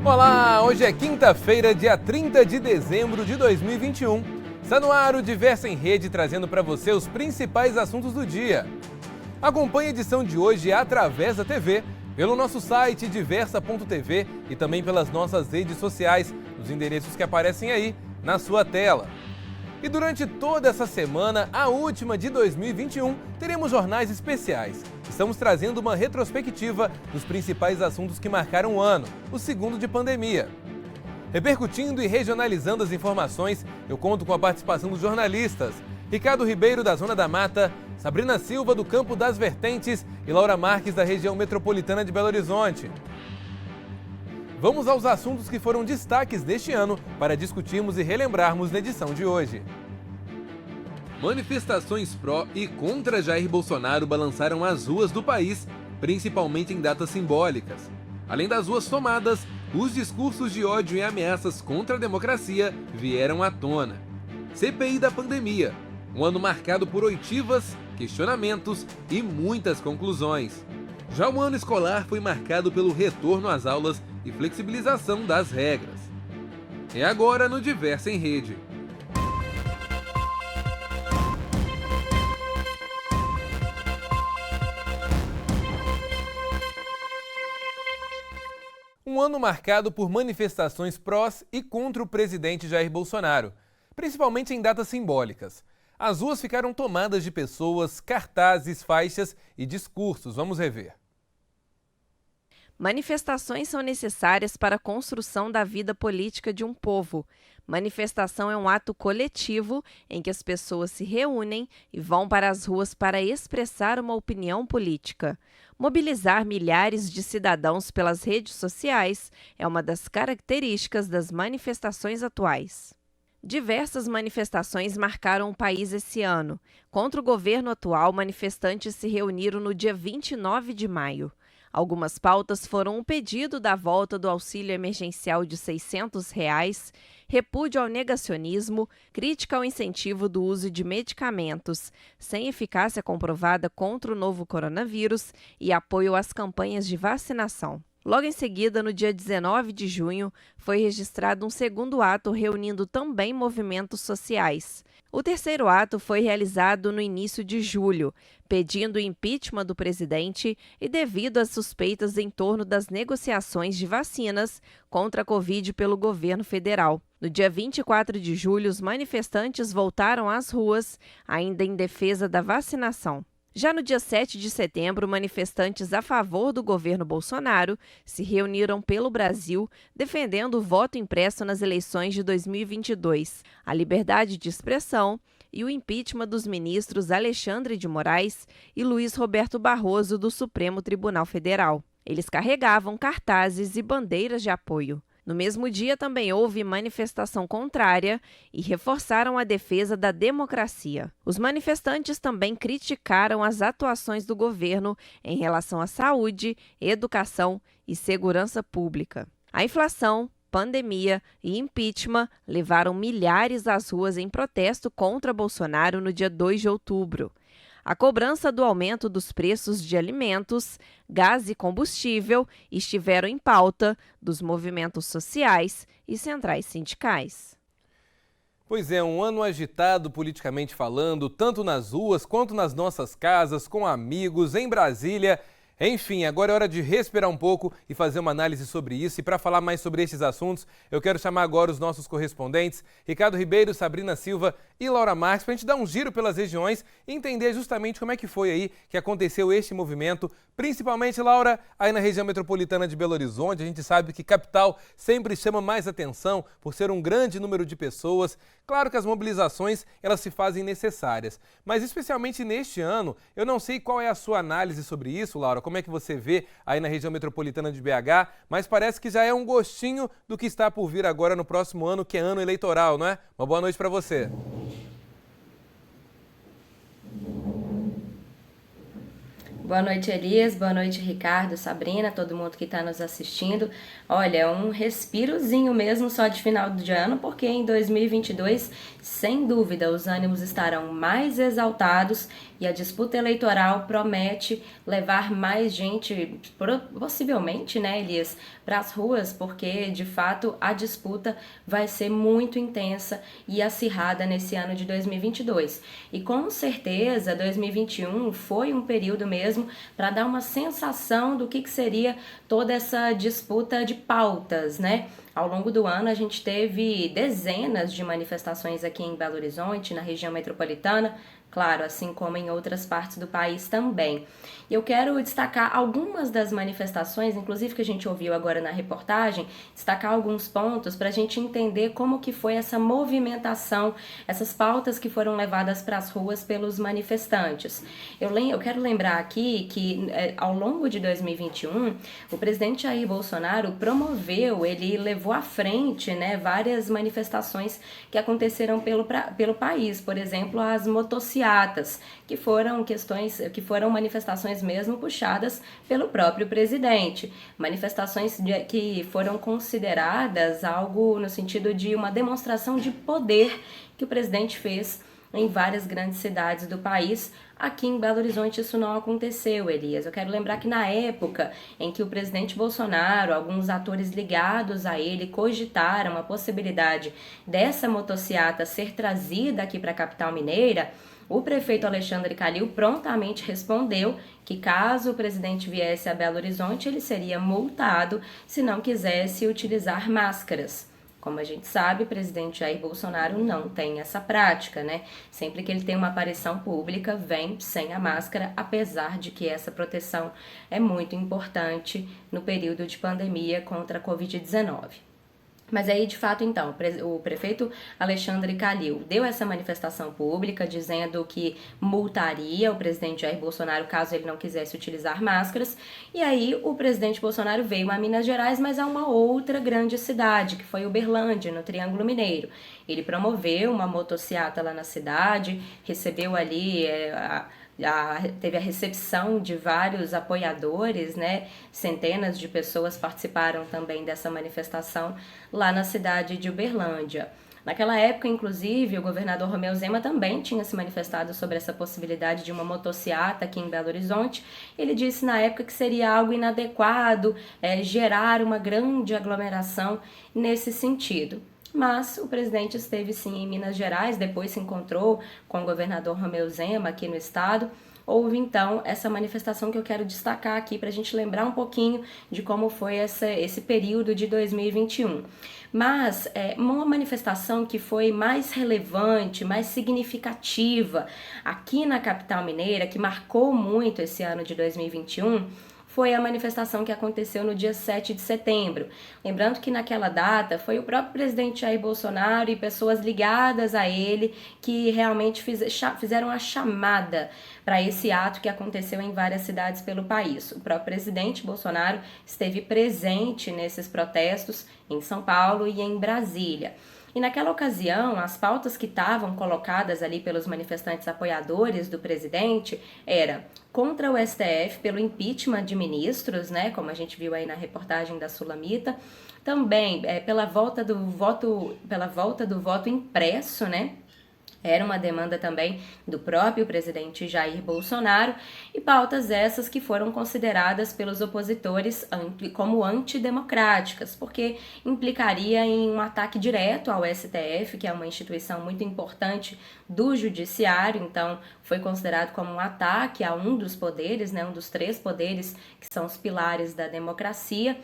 Olá, hoje é quinta-feira, dia 30 de dezembro de 2021. Está no ar o Diversa em Rede, trazendo para você os principais assuntos do dia. Acompanhe a edição de hoje através da TV, pelo nosso site diversa.tv e também pelas nossas redes sociais, nos endereços que aparecem aí na sua tela. E durante toda essa semana, a última de 2021, teremos jornais especiais. Estamos trazendo uma retrospectiva dos principais assuntos que marcaram o ano, o segundo de pandemia. Repercutindo e regionalizando as informações, eu conto com a participação dos jornalistas Ricardo Ribeiro, da Zona da Mata, Sabrina Silva, do Campo das Vertentes e Laura Marques, da região metropolitana de Belo Horizonte. Vamos aos assuntos que foram destaques deste ano para discutirmos e relembrarmos na edição de hoje. Manifestações pró e contra Jair Bolsonaro balançaram as ruas do país, principalmente em datas simbólicas. Além das ruas tomadas, os discursos de ódio e ameaças contra a democracia vieram à tona. CPI da pandemia, um ano marcado por oitivas, questionamentos e muitas conclusões. Já o ano escolar foi marcado pelo retorno às aulas e flexibilização das regras. É agora no Diversa em Rede. Um ano marcado por manifestações prós e contra o presidente Jair Bolsonaro, principalmente em datas simbólicas. As ruas ficaram tomadas de pessoas, cartazes, faixas e discursos. Vamos rever. Manifestações são necessárias para a construção da vida política de um povo. Manifestação é um ato coletivo em que as pessoas se reúnem e vão para as ruas para expressar uma opinião política. Mobilizar milhares de cidadãos pelas redes sociais é uma das características das manifestações atuais. Diversas manifestações marcaram o país esse ano. Contra o governo atual, manifestantes se reuniram no dia 29 de maio. Algumas pautas foram o pedido da volta do auxílio emergencial de R$ 600, repúdio ao negacionismo, crítica ao incentivo do uso de medicamentos sem eficácia comprovada contra o novo coronavírus e apoio às campanhas de vacinação. Logo em seguida, no dia 19 de junho, foi registrado um segundo ato reunindo também movimentos sociais. O terceiro ato foi realizado no início de julho, pedindo o impeachment do presidente e devido às suspeitas em torno das negociações de vacinas contra a Covid pelo governo federal. No dia 24 de julho, os manifestantes voltaram às ruas, ainda em defesa da vacinação. Já no dia 7 de setembro, manifestantes a favor do governo Bolsonaro se reuniram pelo Brasil, defendendo o voto impresso nas eleições de 2022, a liberdade de expressão e o impeachment dos ministros Alexandre de Moraes e Luiz Roberto Barroso do Supremo Tribunal Federal. Eles carregavam cartazes e bandeiras de apoio. No mesmo dia, também houve manifestação contrária e reforçaram a defesa da democracia. Os manifestantes também criticaram as atuações do governo em relação à saúde, educação e segurança pública. A inflação, pandemia e impeachment levaram milhares às ruas em protesto contra Bolsonaro no dia 2 de outubro. A cobrança do aumento dos preços de alimentos, gás e combustível estiveram em pauta dos movimentos sociais e centrais sindicais. Pois é, um ano agitado politicamente falando, tanto nas ruas quanto nas nossas casas, com amigos, em Brasília. Enfim, agora é hora de respirar um pouco e fazer uma análise sobre isso. E para falar mais sobre esses assuntos, eu quero chamar agora os nossos correspondentes, Ricardo Ribeiro, Sabrina Silva e Laura Marques, para a gente dar um giro pelas regiões e entender justamente como é que foi aí que aconteceu este movimento, principalmente, Laura, aí na região metropolitana de Belo Horizonte. A gente sabe que capital sempre chama mais atenção por ser um grande número de pessoas. Claro que as mobilizações, elas se fazem necessárias, mas especialmente neste ano, eu não sei qual é a sua análise sobre isso, Laura, como é que você vê aí na região metropolitana de BH, mas parece que já é um gostinho do que está por vir agora no próximo ano, que é ano eleitoral, não é? Uma boa noite para você. Boa noite, Elias. Boa noite, Ricardo, Sabrina, todo mundo que está nos assistindo. Olha, é um respirozinho mesmo só de final de ano, porque em 2022, sem dúvida, os ânimos estarão mais exaltados e a disputa eleitoral promete levar mais gente, possivelmente, né, Elias, para as ruas, porque de fato a disputa vai ser muito intensa e acirrada nesse ano de 2022. E com certeza 2021 foi um período mesmo para dar uma sensação do que seria toda essa disputa de pautas, né? Ao longo do ano, a gente teve dezenas de manifestações aqui em Belo Horizonte, na região metropolitana, claro, assim como em outras partes do país também. E eu quero destacar algumas das manifestações, inclusive que a gente ouviu agora na reportagem, destacar alguns pontos para a gente entender como que foi essa movimentação, essas pautas que foram levadas para as ruas pelos manifestantes. Eu quero lembrar aqui que ao longo de 2021, o presidente Jair Bolsonaro promoveu, ele levou à frente, né, várias manifestações que aconteceram pelo país, por exemplo, as motociatas, que foram manifestações mesmo puxadas pelo próprio presidente, manifestações que foram consideradas algo no sentido de uma demonstração de poder que o presidente fez em várias grandes cidades do país. Aqui em Belo Horizonte isso não aconteceu, Elias. Eu quero lembrar que na época em que o presidente Bolsonaro, alguns atores ligados a ele, cogitaram a possibilidade dessa motociata ser trazida aqui para a capital mineira, o prefeito Alexandre Calil prontamente respondeu que caso o presidente viesse a Belo Horizonte, ele seria multado se não quisesse utilizar máscaras. Como a gente sabe, o presidente Jair Bolsonaro não tem essa prática, né? Sempre que ele tem uma aparição pública, vem sem a máscara, apesar de que essa proteção é muito importante no período de pandemia contra a Covid-19. Mas aí, de fato, então, o prefeito Alexandre Calil deu essa manifestação pública dizendo que multaria o presidente Jair Bolsonaro caso ele não quisesse utilizar máscaras. E aí o presidente Bolsonaro veio a Minas Gerais, mas a uma outra grande cidade, que foi Uberlândia, no Triângulo Mineiro. Ele promoveu uma motociata lá na cidade, recebeu ali teve a recepção de vários apoiadores, né? Centenas de pessoas participaram também dessa manifestação lá na cidade de Uberlândia. Naquela época, inclusive, o governador Romeu Zema também tinha se manifestado sobre essa possibilidade de uma motociata aqui em Belo Horizonte. Ele disse na época que seria algo inadequado gerar uma grande aglomeração nesse sentido. Mas o presidente esteve sim em Minas Gerais, depois se encontrou com o governador Romeu Zema aqui no estado. Houve então essa manifestação que eu quero destacar aqui para a gente lembrar um pouquinho de como foi esse período de 2021. Mas uma manifestação que foi mais relevante, mais significativa aqui na capital mineira, que marcou muito esse ano de 2021, foi a manifestação que aconteceu no dia 7 de setembro. Lembrando que naquela data foi o próprio presidente Jair Bolsonaro e pessoas ligadas a ele que realmente fizeram a chamada para esse ato que aconteceu em várias cidades pelo país. O próprio presidente Bolsonaro esteve presente nesses protestos em São Paulo e em Brasília. E naquela ocasião, as pautas que estavam colocadas ali pelos manifestantes apoiadores do presidente era contra o STF pelo impeachment de ministros, né, como a gente viu aí na reportagem da Sulamita, também pela volta do voto impresso, né? Era uma demanda também do próprio presidente Jair Bolsonaro, e pautas essas que foram consideradas pelos opositores como antidemocráticas, porque implicaria em um ataque direto ao STF, que é uma instituição muito importante do judiciário. Então foi considerado como um ataque a um dos poderes, né, um dos 3 poderes que são os pilares da democracia.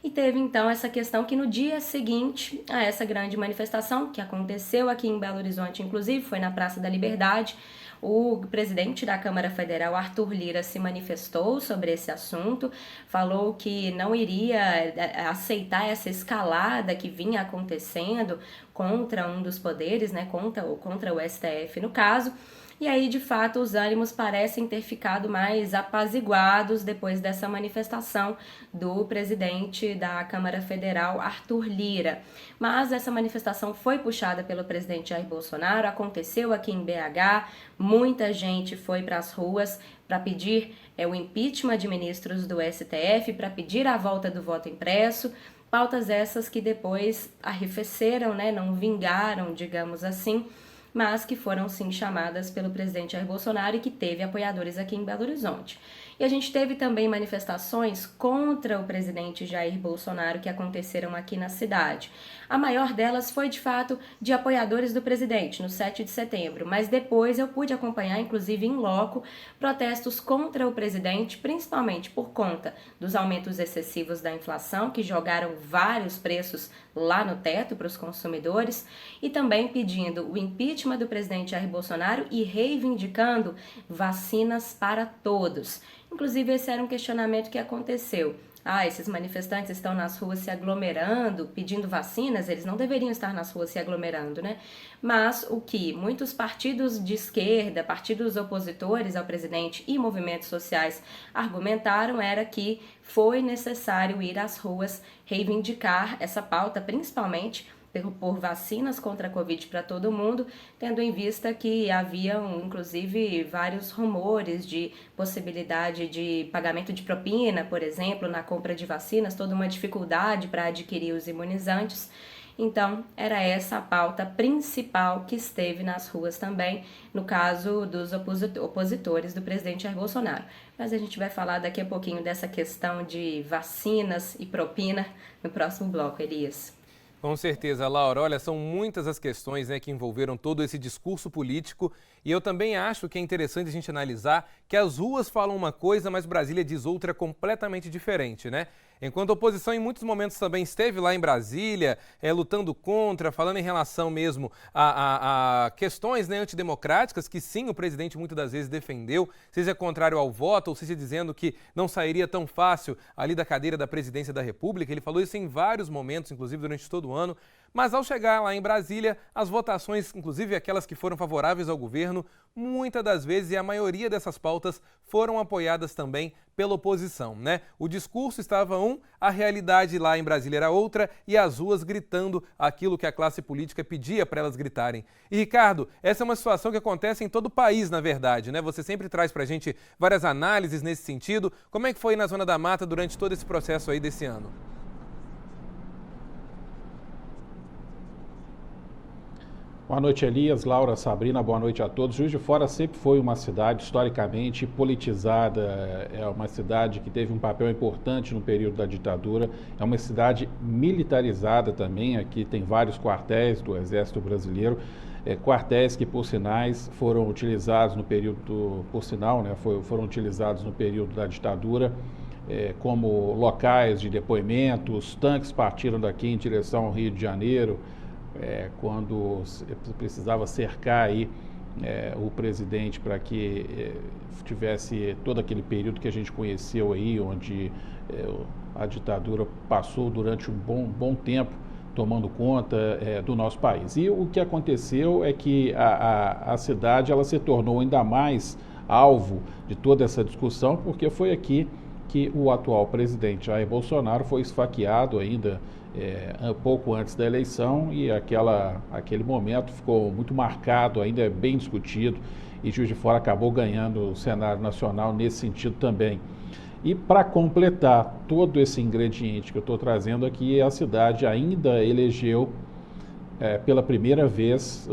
E teve então essa questão que no dia seguinte a essa grande manifestação, que aconteceu aqui em Belo Horizonte, inclusive foi na Praça da Liberdade, o presidente da Câmara Federal, Arthur Lira, se manifestou sobre esse assunto, falou que não iria aceitar essa escalada que vinha acontecendo contra um dos poderes, né, contra o STF no caso. E aí, de fato, os ânimos parecem ter ficado mais apaziguados depois dessa manifestação do presidente da Câmara Federal, Arthur Lira. Mas essa manifestação foi puxada pelo presidente Jair Bolsonaro, aconteceu aqui em BH, muita gente foi para as ruas para pedir o impeachment de ministros do STF, para pedir a volta do voto impresso. Pautas essas que depois arrefeceram, né, não vingaram, digamos assim, mas que foram sim chamadas pelo presidente Jair Bolsonaro e que teve apoiadores aqui em Belo Horizonte. E a gente teve também manifestações contra o presidente Jair Bolsonaro que aconteceram aqui na cidade. A maior delas foi, de fato, de apoiadores do presidente, no 7 de setembro, mas depois eu pude acompanhar, inclusive em loco, protestos contra o presidente, principalmente por conta dos aumentos excessivos da inflação, que jogaram vários preços lá no teto para os consumidores, e também pedindo o impeachment do presidente Jair Bolsonaro e reivindicando vacinas para todos. Inclusive, esse era um questionamento que aconteceu. Esses manifestantes estão nas ruas se aglomerando, pedindo vacinas, eles não deveriam estar nas ruas se aglomerando, né? Mas o que muitos partidos de esquerda, partidos opositores ao presidente e movimentos sociais argumentaram era que foi necessário ir às ruas reivindicar essa pauta, principalmente por vacinas contra a Covid para todo mundo, tendo em vista que haviam, inclusive, vários rumores de possibilidade de pagamento de propina, por exemplo, na compra de vacinas, toda uma dificuldade para adquirir os imunizantes. Então, era essa a pauta principal que esteve nas ruas também, no caso dos opositores do presidente Jair Bolsonaro. Mas a gente vai falar daqui a pouquinho dessa questão de vacinas e propina no próximo bloco, Elias. Com certeza, Laura. Olha, são muitas as questões, né, que envolveram todo esse discurso político e eu também acho que é interessante a gente analisar que as ruas falam uma coisa, mas Brasília diz outra completamente diferente, né? Enquanto a oposição em muitos momentos também esteve lá em Brasília, lutando contra, falando em relação mesmo a questões, né, antidemocráticas, que sim, o presidente muitas das vezes defendeu, seja contrário ao voto, ou seja dizendo que não sairia tão fácil ali da cadeira da presidência da República. Ele falou isso em vários momentos, inclusive durante todo o ano. Mas ao chegar lá em Brasília, as votações, inclusive aquelas que foram favoráveis ao governo, muitas das vezes e a maioria dessas pautas foram apoiadas também pela oposição, né? O discurso estava a realidade lá em Brasília era outra e as ruas gritando aquilo que a classe política pedia para elas gritarem. E Ricardo, essa é uma situação que acontece em todo o país, na verdade, né? Você sempre traz para a gente várias análises nesse sentido. Como é que foi na Zona da Mata durante todo esse processo aí desse ano? Boa noite, Elias, Laura, Sabrina, boa noite a todos. Juiz de Fora sempre foi uma cidade historicamente politizada, é uma cidade que teve um papel importante no período da ditadura, é uma cidade militarizada também, aqui tem vários quartéis do Exército Brasileiro, quartéis que, por sinais, foram utilizados no período, foram utilizados no período da ditadura, como locais de depoimento. Os tanques partiram daqui em direção ao Rio de Janeiro, quando precisava cercar aí o presidente para que tivesse todo aquele período que a gente conheceu aí, onde a ditadura passou durante um bom tempo tomando conta do nosso país. E o que aconteceu é que a cidade ela se tornou ainda mais alvo de toda essa discussão, porque foi aqui que o atual presidente Jair Bolsonaro foi esfaqueado ainda pouco antes da eleição, e aquele momento ficou muito marcado, ainda é bem discutido, e Juiz de Fora acabou ganhando o cenário nacional nesse sentido também. E para completar todo esse ingrediente que eu estou trazendo aqui, a cidade ainda elegeu pela primeira vez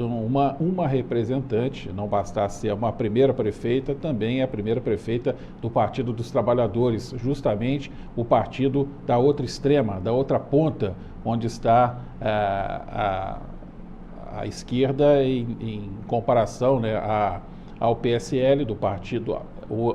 uma representante, não bastasse ser uma primeira prefeita, também é a primeira prefeita do Partido dos Trabalhadores, justamente o partido da outra extrema, da outra ponta, onde está a esquerda em comparação, né, ao PSL do partido,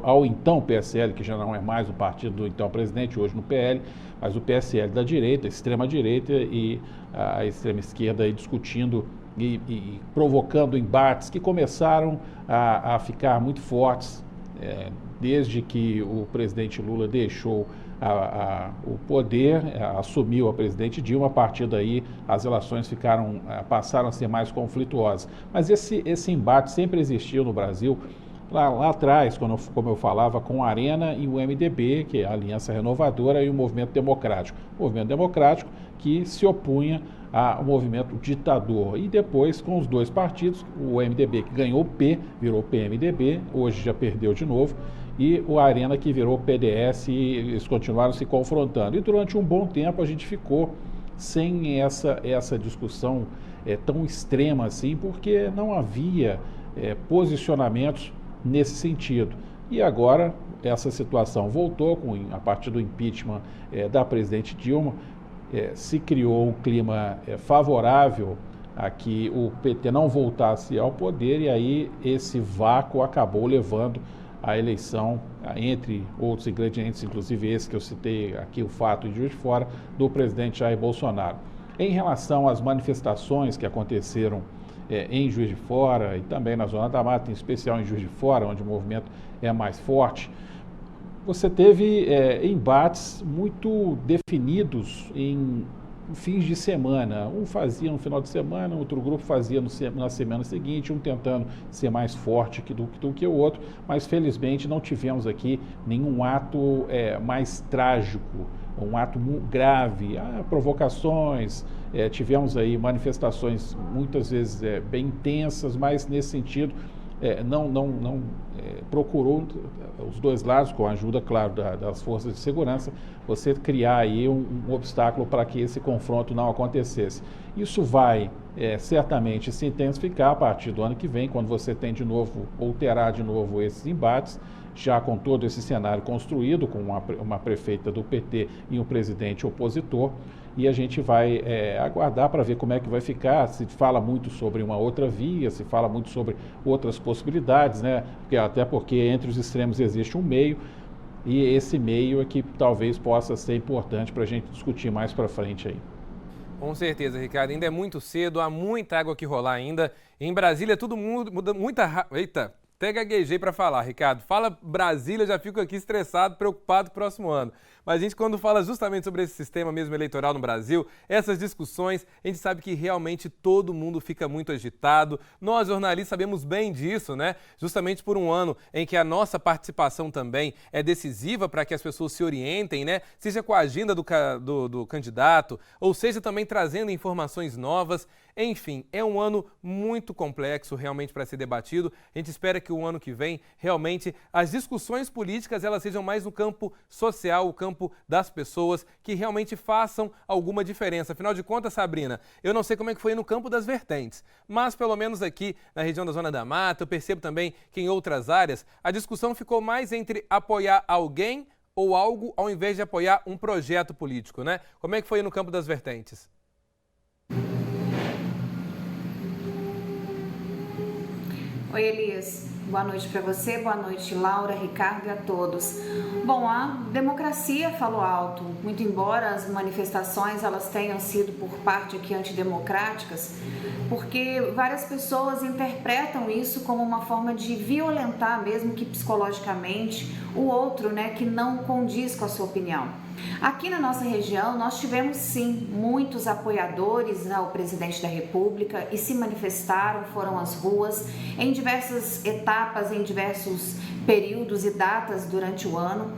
ao então PSL, que já não é mais o partido do então presidente, hoje no PL, mas o PSL da direita, extrema-direita, e a extrema-esquerda aí discutindo e provocando embates que começaram a ficar muito fortes desde que o presidente Lula deixou o poder, assumiu a presidente Dilma. A partir daí as relações passaram a ser mais conflituosas. Mas esse embate sempre existiu no Brasil. Lá atrás, como eu falava, com a Arena e o MDB, que é a Aliança Renovadora, e o Movimento Democrático. O Movimento Democrático que se opunha ao movimento ditador. E depois, com os dois partidos, o MDB que ganhou o P, virou PMDB, hoje já perdeu de novo, e o Arena que virou PDS, e eles continuaram se confrontando. E durante um bom tempo a gente ficou sem essa discussão tão extrema assim, porque não havia posicionamentos nesse sentido. E agora essa situação voltou a partir do impeachment da presidente Dilma, se criou um clima favorável a que o PT não voltasse ao poder, e aí esse vácuo acabou levando à eleição, entre outros ingredientes, inclusive esse que eu citei aqui, o fato de Juiz de Fora, do presidente Jair Bolsonaro. Em relação às manifestações que aconteceram em Juiz de Fora e também na Zona da Mata, em especial em Juiz de Fora, onde o movimento é mais forte, você teve embates muito definidos em fins de semana. Um fazia no final de semana, outro grupo fazia na semana seguinte, um tentando ser mais forte do que o outro, mas felizmente não tivemos aqui nenhum ato mais trágico, um ato grave, provocações, tivemos aí manifestações muitas vezes bem intensas, mas nesse sentido não procurou os dois lados, com a ajuda, claro, das forças de segurança, você criar aí um obstáculo para que esse confronto não acontecesse. Isso vai certamente se intensificar a partir do ano que vem, quando você tem de novo, ou terá de novo esses embates, já com todo esse cenário construído, com uma prefeita do PT e um presidente opositor, e a gente vai aguardar para ver como é que vai ficar. Se fala muito sobre uma outra via, se fala muito sobre outras possibilidades, né? Até porque entre os extremos existe um meio, e esse meio é que talvez possa ser importante para a gente discutir mais para frente aí. Com certeza, Ricardo. Ainda é muito cedo, há muita água que rolar ainda. Em Brasília, todo mundo muda muita... Eita! Até gaguejei para falar, Ricardo. Fala Brasília, eu já fico aqui estressado, preocupado com o próximo ano. Mas a gente, quando fala justamente sobre esse sistema mesmo eleitoral no Brasil, essas discussões, a gente sabe que realmente todo mundo fica muito agitado. Nós, jornalistas, sabemos bem disso, né? Justamente por um ano em que a nossa participação também é decisiva para que as pessoas se orientem, né? Seja com a agenda do candidato, ou seja também trazendo informações novas. Enfim, é um ano muito complexo realmente para ser debatido. A gente espera que o ano que vem, realmente, as discussões políticas elas sejam mais no campo social, o campo das pessoas, que realmente façam alguma diferença. Afinal de contas, Sabrina, eu não sei como é que foi no campo das vertentes, mas pelo menos aqui na região da Zona da Mata, eu percebo também que em outras áreas, a discussão ficou mais entre apoiar alguém ou algo ao invés de apoiar um projeto político, né? Como é que foi no campo das vertentes? Oi, Elias. Boa noite para você, boa noite, Laura, Ricardo e a todos. Bom, a democracia falou alto, muito embora as manifestações elas tenham sido por parte aqui antidemocráticas, porque várias pessoas interpretam isso como uma forma de violentar, mesmo que psicologicamente, o outro, né, que não condiz com a sua opinião. Aqui na nossa região, nós tivemos sim muitos apoiadores ao presidente da República e se manifestaram, foram às ruas em diversas etapas, em diversos períodos e datas durante o ano,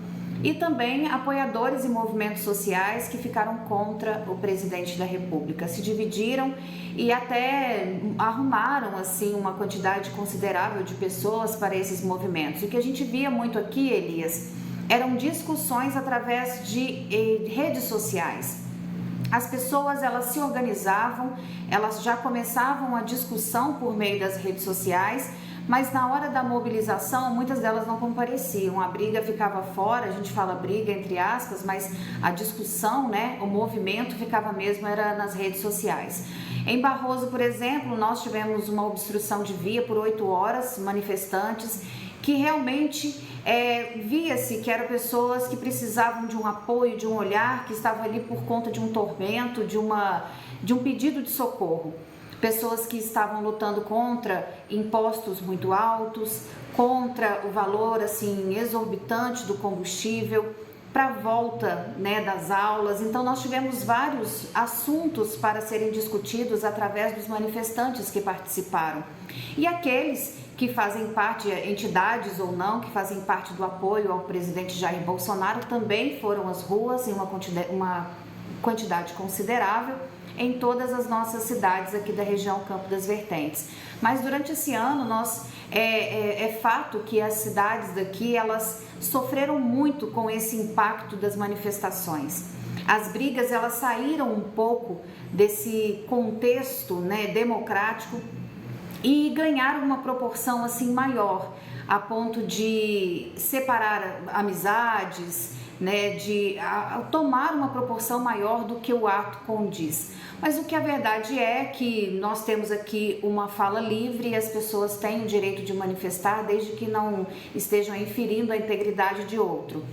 e também apoiadores e movimentos sociais que ficaram contra o presidente da República, se dividiram e até arrumaram assim uma quantidade considerável de pessoas para esses movimentos. O que a gente via muito aqui, Elias, eram discussões através de redes sociais. As pessoas elas se organizavam, elas já começavam a discussão por meio das redes sociais, mas na hora da mobilização muitas delas não compareciam, a briga ficava fora, a gente fala briga entre aspas, mas a discussão, né, o movimento ficava mesmo era nas redes sociais. Em Barroso, por exemplo, nós tivemos uma obstrução de via por 8 horas, manifestantes que realmente via-se que eram pessoas que precisavam de um apoio, de um olhar, que estavam ali por conta de um tormento, de um pedido de socorro. Pessoas que estavam lutando contra impostos muito altos, contra o valor assim exorbitante do combustível, para a volta, né, das aulas. Então nós tivemos vários assuntos para serem discutidos através dos manifestantes que participaram. E aqueles que fazem parte, entidades ou não, que fazem parte do apoio ao presidente Jair Bolsonaro, também foram às ruas em uma quantidade considerável em todas as nossas cidades aqui da região Campo das Vertentes. Mas durante esse ano, é fato que as cidades daqui, elas sofreram muito com esse impacto das manifestações. As brigas, elas saíram um pouco desse contexto, né, democrático e ganharam uma proporção assim maior, a ponto de separar amizades, né, de tomar uma proporção maior do que o ato condiz. Mas o que a verdade é que nós temos aqui uma fala livre e as pessoas têm o direito de manifestar desde que não estejam inferindo a integridade de outro.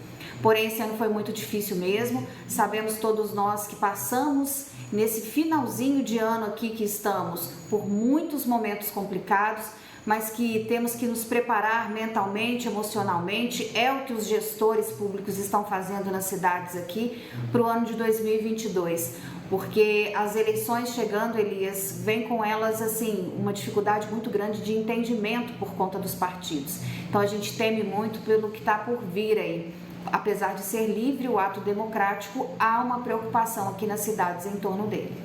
Porém, esse ano foi muito difícil mesmo. Sabemos todos nós que passamos nesse finalzinho de ano aqui que estamos por muitos momentos complicados, mas que temos que nos preparar mentalmente, emocionalmente. É o que os gestores públicos estão fazendo nas cidades aqui para o ano de 2022. Porque as eleições chegando, Elias, vem com elas assim uma dificuldade muito grande de entendimento por conta dos partidos. Então a gente teme muito pelo que está por vir aí. Apesar de ser livre o ato democrático, há uma preocupação aqui nas cidades em torno dele.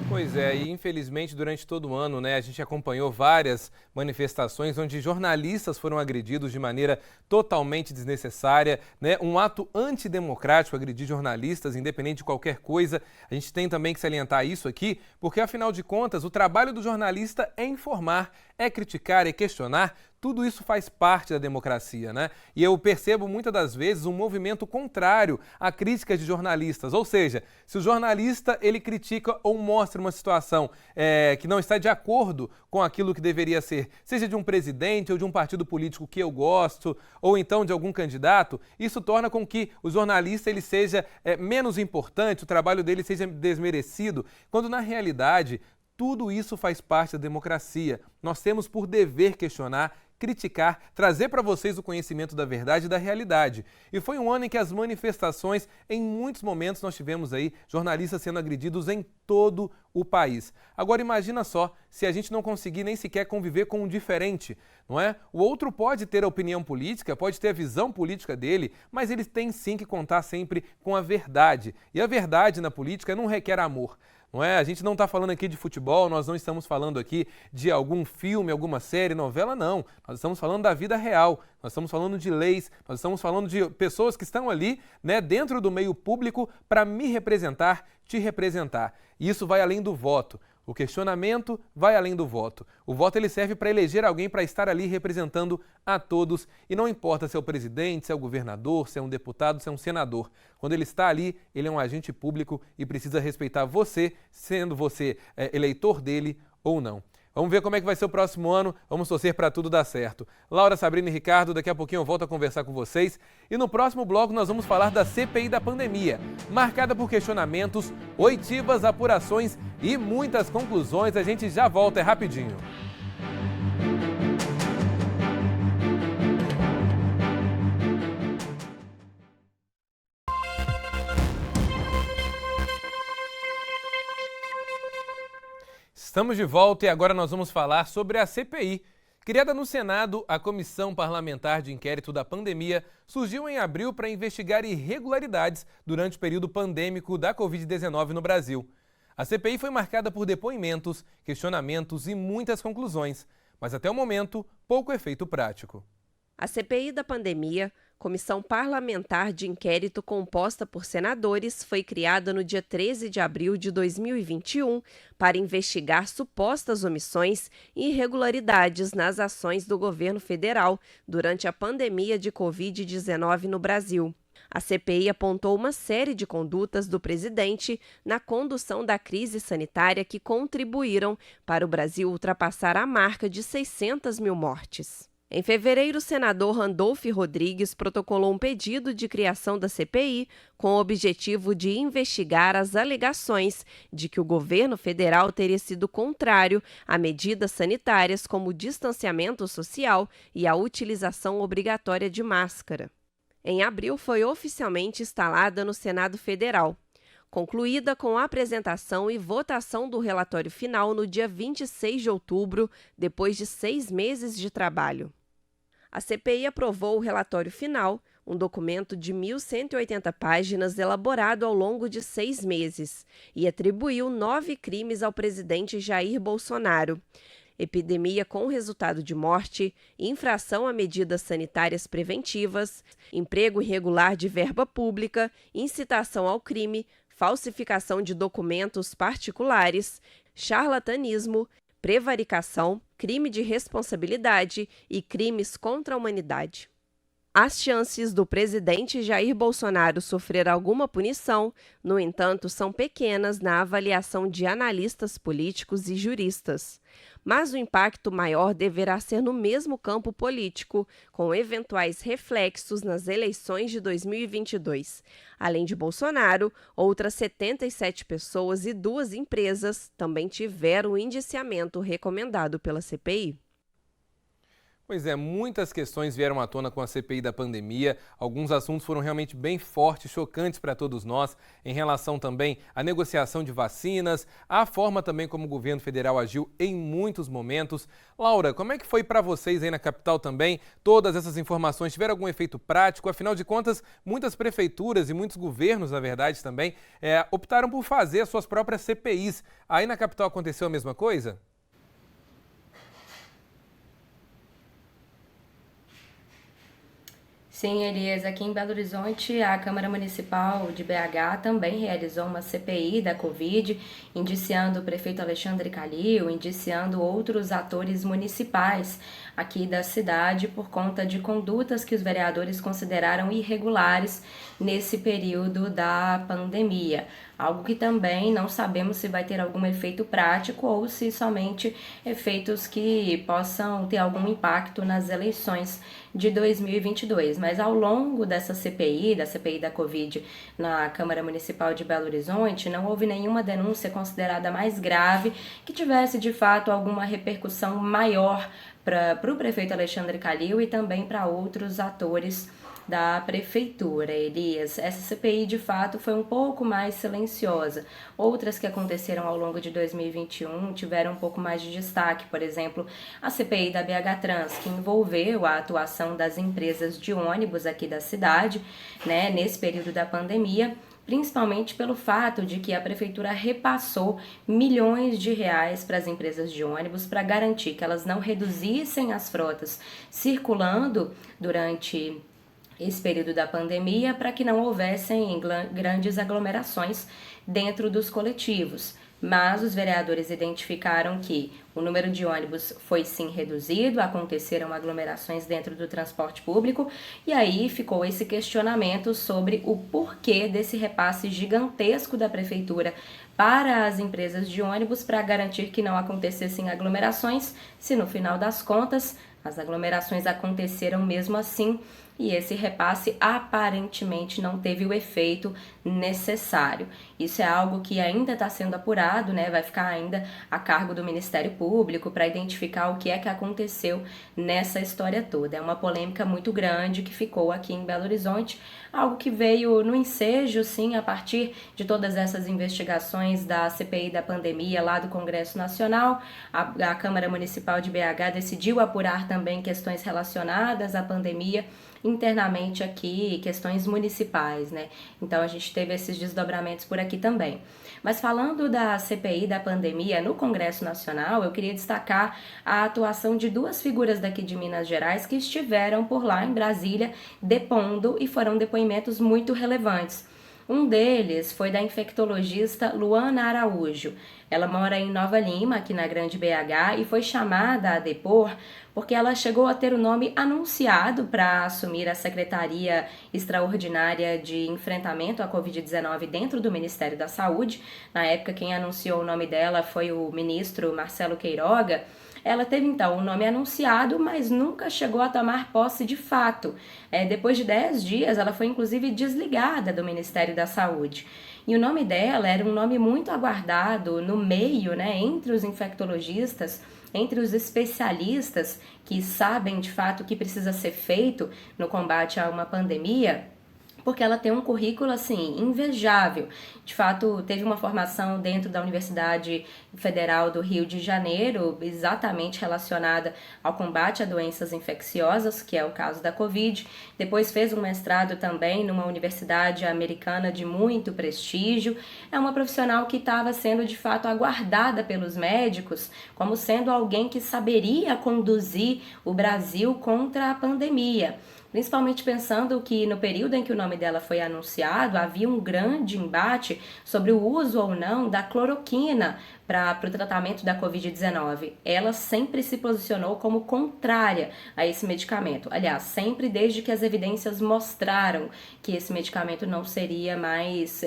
Pois é, e infelizmente durante todo o ano, né, a gente acompanhou várias manifestações onde jornalistas foram agredidos de maneira totalmente desnecessária, né, um ato antidemocrático agredir jornalistas, independente de qualquer coisa. A gente tem também que salientar isso aqui, porque afinal de contas o trabalho do jornalista é informar, é criticar, é questionar. Tudo isso faz parte da democracia, né? E eu percebo muitas das vezes um movimento contrário a críticas de jornalistas. Ou seja, se o jornalista ele critica ou mostra uma situação que não está de acordo com aquilo que deveria ser, seja de um presidente ou de um partido político que eu gosto, ou então de algum candidato, isso torna com que o jornalista ele seja menos importante, o trabalho dele seja desmerecido, quando na realidade tudo isso faz parte da democracia. Nós temos por dever questionar, criticar, trazer para vocês o conhecimento da verdade e da realidade. E foi um ano em que as manifestações, em muitos momentos nós tivemos aí jornalistas sendo agredidos em todo o país. Agora imagina só, se a gente não conseguir nem sequer conviver com um diferente, não é? O outro pode ter a opinião política, pode ter a visão política dele, mas ele tem sim que contar sempre com a verdade. E a verdade na política não requer amor. Não é? A gente não está falando aqui de futebol, nós não estamos falando aqui de algum filme, alguma série, novela, não. Nós estamos falando da vida real, nós estamos falando de leis, nós estamos falando de pessoas que estão ali, né, dentro do meio público para me representar, te representar. E isso vai além do voto. O questionamento vai além do voto. O voto ele serve para eleger alguém para estar ali representando a todos e não importa se é o presidente, se é o governador, se é um deputado, se é um senador. Quando ele está ali, ele é um agente público e precisa respeitar você, sendo você eleitor dele ou não. Vamos ver como é que vai ser o próximo ano, vamos torcer para tudo dar certo. Laura, Sabrina e Ricardo, daqui a pouquinho eu volto a conversar com vocês. E no próximo bloco nós vamos falar da CPI da pandemia, marcada por questionamentos, oitivas, apurações e muitas conclusões. A gente já volta, é rapidinho. Estamos de volta e agora nós vamos falar sobre a CPI. Criada no Senado, a Comissão Parlamentar de Inquérito da Pandemia surgiu em abril para investigar irregularidades durante o período pandêmico da Covid-19 no Brasil. A CPI foi marcada por depoimentos, questionamentos e muitas conclusões, mas até o momento, pouco efeito prático. A CPI da pandemia, Comissão Parlamentar de Inquérito composta por senadores, foi criada no dia 13 de abril de 2021 para investigar supostas omissões e irregularidades nas ações do governo federal durante a pandemia de Covid-19 no Brasil. A CPI apontou uma série de condutas do presidente na condução da crise sanitária que contribuíram para o Brasil ultrapassar a marca de 600 mil mortes. Em fevereiro, o senador Randolph Rodrigues protocolou um pedido de criação da CPI com o objetivo de investigar as alegações de que o governo federal teria sido contrário a medidas sanitárias como o distanciamento social e a utilização obrigatória de máscara. Em abril, foi oficialmente instalada no Senado Federal, concluída com a apresentação e votação do relatório final no dia 26 de outubro, depois de 6 meses de trabalho. A CPI aprovou o relatório final, um documento de 1.180 páginas elaborado ao longo de 6 meses, e atribuiu 9 crimes ao presidente Jair Bolsonaro. Epidemia com resultado de morte, infração a medidas sanitárias preventivas, emprego irregular de verba pública, incitação ao crime, falsificação de documentos particulares, charlatanismo, prevaricação, crime de responsabilidade e crimes contra a humanidade. As chances do presidente Jair Bolsonaro sofrer alguma punição, no entanto, são pequenas na avaliação de analistas políticos e juristas. Mas o impacto maior deverá ser no mesmo campo político, com eventuais reflexos nas eleições de 2022. Além de Bolsonaro, outras 77 pessoas e 2 empresas também tiveram o indiciamento recomendado pela CPI. Pois é, muitas questões vieram à tona com a CPI da pandemia. Alguns assuntos foram realmente bem fortes, chocantes para todos nós, em relação também à negociação de vacinas, à forma também como o governo federal agiu em muitos momentos. Laura, como é que foi para vocês aí na capital também? Todas essas informações tiveram algum efeito prático? Afinal de contas, muitas prefeituras e muitos governos, na verdade, também optaram por fazer as suas próprias CPIs. Aí na capital aconteceu a mesma coisa? Sim, Elias, aqui em Belo Horizonte, a Câmara Municipal de BH também realizou uma CPI da Covid, indiciando o prefeito Alexandre Calil, indiciando outros atores municipais aqui da cidade por conta de condutas que os vereadores consideraram irregulares nesse período da pandemia. Algo que também não sabemos se vai ter algum efeito prático ou se somente efeitos que possam ter algum impacto nas eleições de 2022. Mas ao longo dessa CPI, da CPI da Covid na Câmara Municipal de Belo Horizonte, não houve nenhuma denúncia considerada mais grave que tivesse de fato alguma repercussão maior para o prefeito Alexandre Calil e também para outros atores da prefeitura. Elias, essa CPI de fato foi um pouco mais silenciosa. Outras que aconteceram ao longo de 2021 tiveram um pouco mais de destaque, por exemplo, a CPI da BH Trans, que envolveu a atuação das empresas de ônibus aqui da cidade, né, nesse período da pandemia, principalmente pelo fato de que a prefeitura repassou milhões de reais para as empresas de ônibus para garantir que elas não reduzissem as frotas circulando durante esse período da pandemia, para que não houvessem grandes aglomerações dentro dos coletivos. Mas os vereadores identificaram que o número de ônibus foi sim reduzido, aconteceram aglomerações dentro do transporte público, e aí ficou esse questionamento sobre o porquê desse repasse gigantesco da prefeitura para as empresas de ônibus para garantir que não acontecessem aglomerações, se no final das contas as aglomerações aconteceram mesmo assim, e esse repasse aparentemente não teve o efeito necessário. Isso é algo que ainda está sendo apurado, né? Vai ficar ainda a cargo do Ministério Público para identificar o que é que aconteceu nessa história toda. É uma polêmica muito grande que ficou aqui em Belo Horizonte, algo que veio no ensejo, sim, a partir de todas essas investigações da CPI da pandemia lá do Congresso Nacional. A Câmara Municipal de BH decidiu apurar também questões relacionadas à pandemia internamente aqui, questões municipais, né? Então a gente teve esses desdobramentos por aqui também. Mas falando da CPI da pandemia no Congresso Nacional, eu queria destacar a atuação de 2 figuras daqui de Minas Gerais que estiveram por lá em Brasília depondo, e foram depoimentos muito relevantes. Um deles foi da infectologista Luana Araújo. Ela mora em Nova Lima, aqui na Grande BH, e foi chamada a depor porque ela chegou a ter o nome anunciado para assumir a Secretaria Extraordinária de Enfrentamento à Covid-19 dentro do Ministério da Saúde. Na época, quem anunciou o nome dela foi o ministro Marcelo Queiroga. Ela teve, então, o nome anunciado, mas nunca chegou a tomar posse de fato. Depois de 10 dias, ela foi, inclusive, desligada do Ministério da Saúde. E o nome dela era um nome muito aguardado no meio, né, entre os infectologistas, entre os especialistas que sabem, de fato, o que precisa ser feito no combate a uma pandemia, porque ela tem um currículo, assim, invejável. De fato, teve uma formação dentro da Universidade Federal do Rio de Janeiro, exatamente relacionada ao combate a doenças infecciosas, que é o caso da Covid. Depois fez um mestrado também numa universidade americana de muito prestígio. É uma profissional que estava sendo, de fato, aguardada pelos médicos como sendo alguém que saberia conduzir o Brasil contra a pandemia. Principalmente pensando que no período em que o nome dela foi anunciado, havia um grande embate sobre o uso ou não da cloroquina para o tratamento da Covid-19. Ela sempre se posicionou como contrária a esse medicamento. Aliás, sempre desde que as evidências mostraram que esse medicamento não seria mais,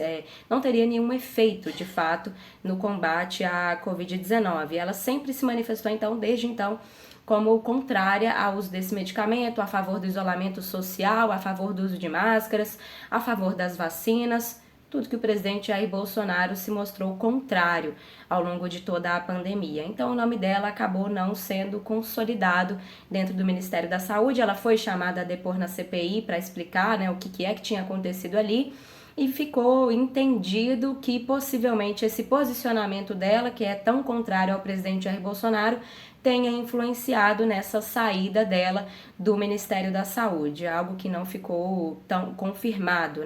não teria nenhum efeito, de fato, no combate à Covid-19. Ela sempre se manifestou, então, desde então, como contrária ao uso desse medicamento, a favor do isolamento social, a favor do uso de máscaras, a favor das vacinas, tudo que o presidente Jair Bolsonaro se mostrou contrário ao longo de toda a pandemia. Então, o nome dela acabou não sendo consolidado dentro do Ministério da Saúde. Ela foi chamada a depor na CPI para explicar, o que é que tinha acontecido ali, e ficou entendido que possivelmente esse posicionamento dela, que é tão contrário ao presidente Jair Bolsonaro, tenha influenciado nessa saída dela do Ministério da Saúde, algo que não ficou tão confirmado,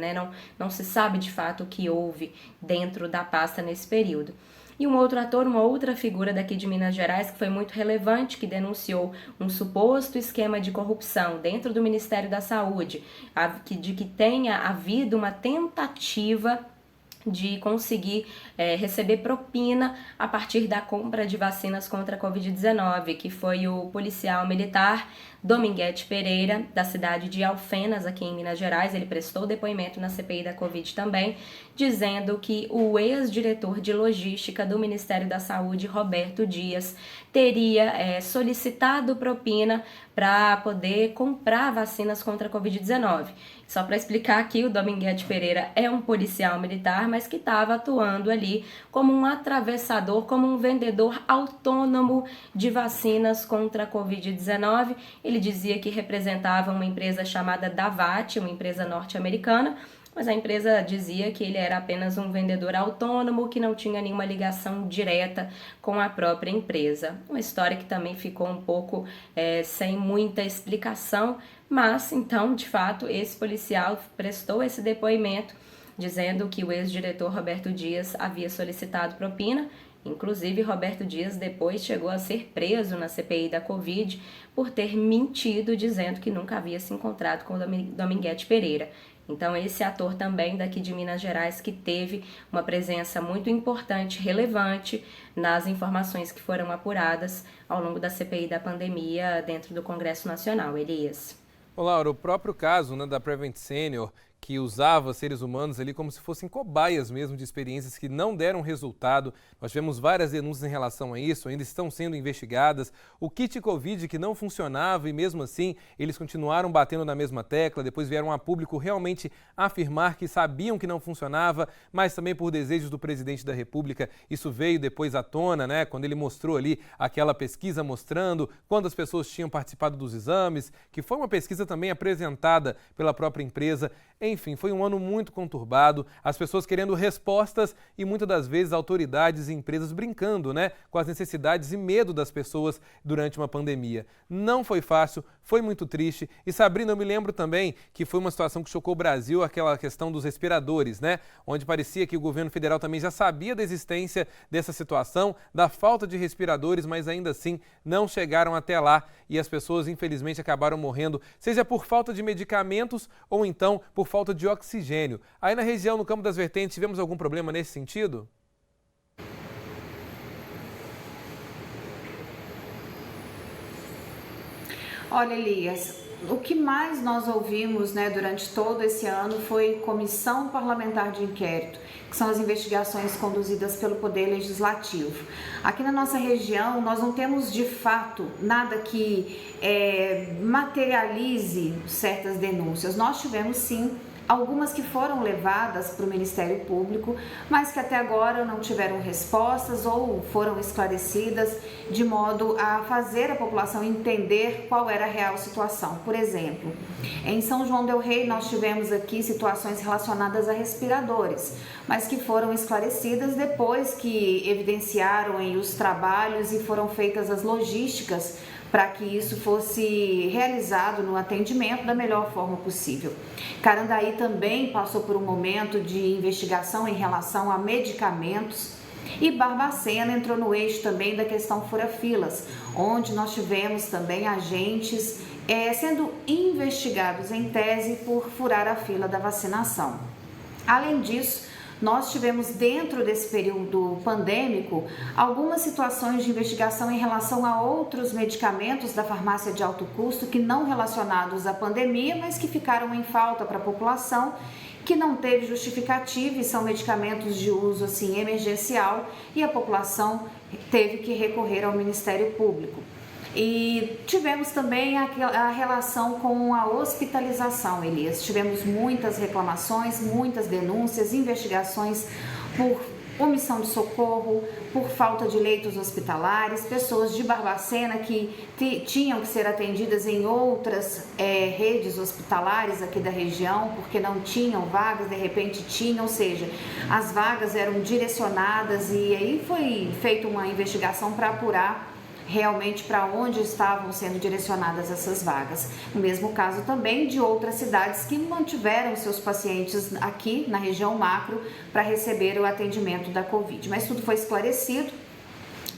não se sabe de fato o que houve dentro da pasta nesse período. E um outro ator, uma outra figura daqui de Minas Gerais que foi muito relevante, que denunciou um suposto esquema de corrupção dentro do Ministério da Saúde, de que tenha havido uma tentativa de conseguir receber propina a partir da compra de vacinas contra a Covid-19, que foi o policial militar Dominguete Pereira, da cidade de Alfenas, aqui em Minas Gerais. Ele prestou depoimento na CPI da Covid também, dizendo que o ex-diretor de logística do Ministério da Saúde, Roberto Dias, teria solicitado propina para poder comprar vacinas contra a Covid-19. Só para explicar aqui, o Dominguete Pereira é um policial militar, mas que estava atuando ali como um atravessador, como um vendedor autônomo de vacinas contra a Covid-19. Ele dizia que representava uma empresa chamada Davat, uma empresa norte-americana, mas a empresa dizia que ele era apenas um vendedor autônomo, que não tinha nenhuma ligação direta com a própria empresa. Uma história que também ficou um pouco sem muita explicação, mas então, de fato, esse policial prestou esse depoimento dizendo que o ex-diretor Roberto Dias havia solicitado propina. Inclusive, Roberto Dias depois chegou a ser preso na CPI da Covid por ter mentido, dizendo que nunca havia se encontrado com o Dominguete Pereira. Então, esse ator também daqui de Minas Gerais que teve uma presença muito importante, relevante nas informações que foram apuradas ao longo da CPI da pandemia dentro do Congresso Nacional. Elias. Ô, Laura, o próprio caso da Prevent Senior, que usava seres humanos ali como se fossem cobaias mesmo de experiências que não deram resultado. Nós tivemos várias denúncias em relação a isso, ainda estão sendo investigadas. O kit Covid que não funcionava e mesmo assim eles continuaram batendo na mesma tecla, depois vieram a público realmente afirmar que sabiam que não funcionava, mas também por desejos do presidente da República. Isso veio depois à tona, quando ele mostrou ali aquela pesquisa mostrando quantas pessoas tinham participado dos exames, que foi uma pesquisa também apresentada pela própria empresa. Enfim, foi um ano muito conturbado, as pessoas querendo respostas e muitas das vezes autoridades e empresas brincando, com as necessidades e medo das pessoas durante uma pandemia. Não foi fácil, foi muito triste. E Sabrina, eu me lembro também que foi uma situação que chocou o Brasil, aquela questão dos respiradores, onde parecia que o governo federal também já sabia da existência dessa situação, da falta de respiradores, mas ainda assim não chegaram até lá e as pessoas infelizmente acabaram morrendo, seja por falta de medicamentos ou então por falta de oxigênio. Aí na região, no Campo das Vertentes, tivemos algum problema nesse sentido? Olha, Elias, o que mais nós ouvimos durante todo esse ano foi comissão parlamentar de inquérito, que são as investigações conduzidas pelo Poder Legislativo. Aqui na nossa região, nós não temos de fato nada que materialize certas denúncias. Nós tivemos sim algumas que foram levadas para o Ministério Público, mas que até agora não tiveram respostas ou foram esclarecidas de modo a fazer a população entender qual era a real situação. Por exemplo, em São João del Rei nós tivemos aqui situações relacionadas a respiradores, mas que foram esclarecidas depois que evidenciaram aí os trabalhos e foram feitas as logísticas para que isso fosse realizado no atendimento da melhor forma possível. Carandaí também passou por um momento de investigação em relação a medicamentos e Barbacena entrou no eixo também da questão fura-filas, onde nós tivemos também agentes sendo investigados em tese por furar a fila da vacinação. Além disso, nós tivemos dentro desse período pandêmico algumas situações de investigação em relação a outros medicamentos da farmácia de alto custo que não relacionados à pandemia, mas que ficaram em falta para a população, que não teve justificativa e são medicamentos de uso assim emergencial e a população teve que recorrer ao Ministério Público. E tivemos também a relação com a hospitalização, Elias. Tivemos muitas reclamações, muitas denúncias, investigações por omissão de socorro, por falta de leitos hospitalares, pessoas de Barbacena que tinham que ser atendidas em outras redes hospitalares aqui da região, porque não tinham vagas, de repente tinham, ou seja, as vagas eram direcionadas e aí foi feita uma investigação para apurar realmente para onde estavam sendo direcionadas essas vagas. O mesmo caso também de outras cidades que mantiveram seus pacientes aqui na região macro para receber o atendimento da Covid. Mas tudo foi esclarecido,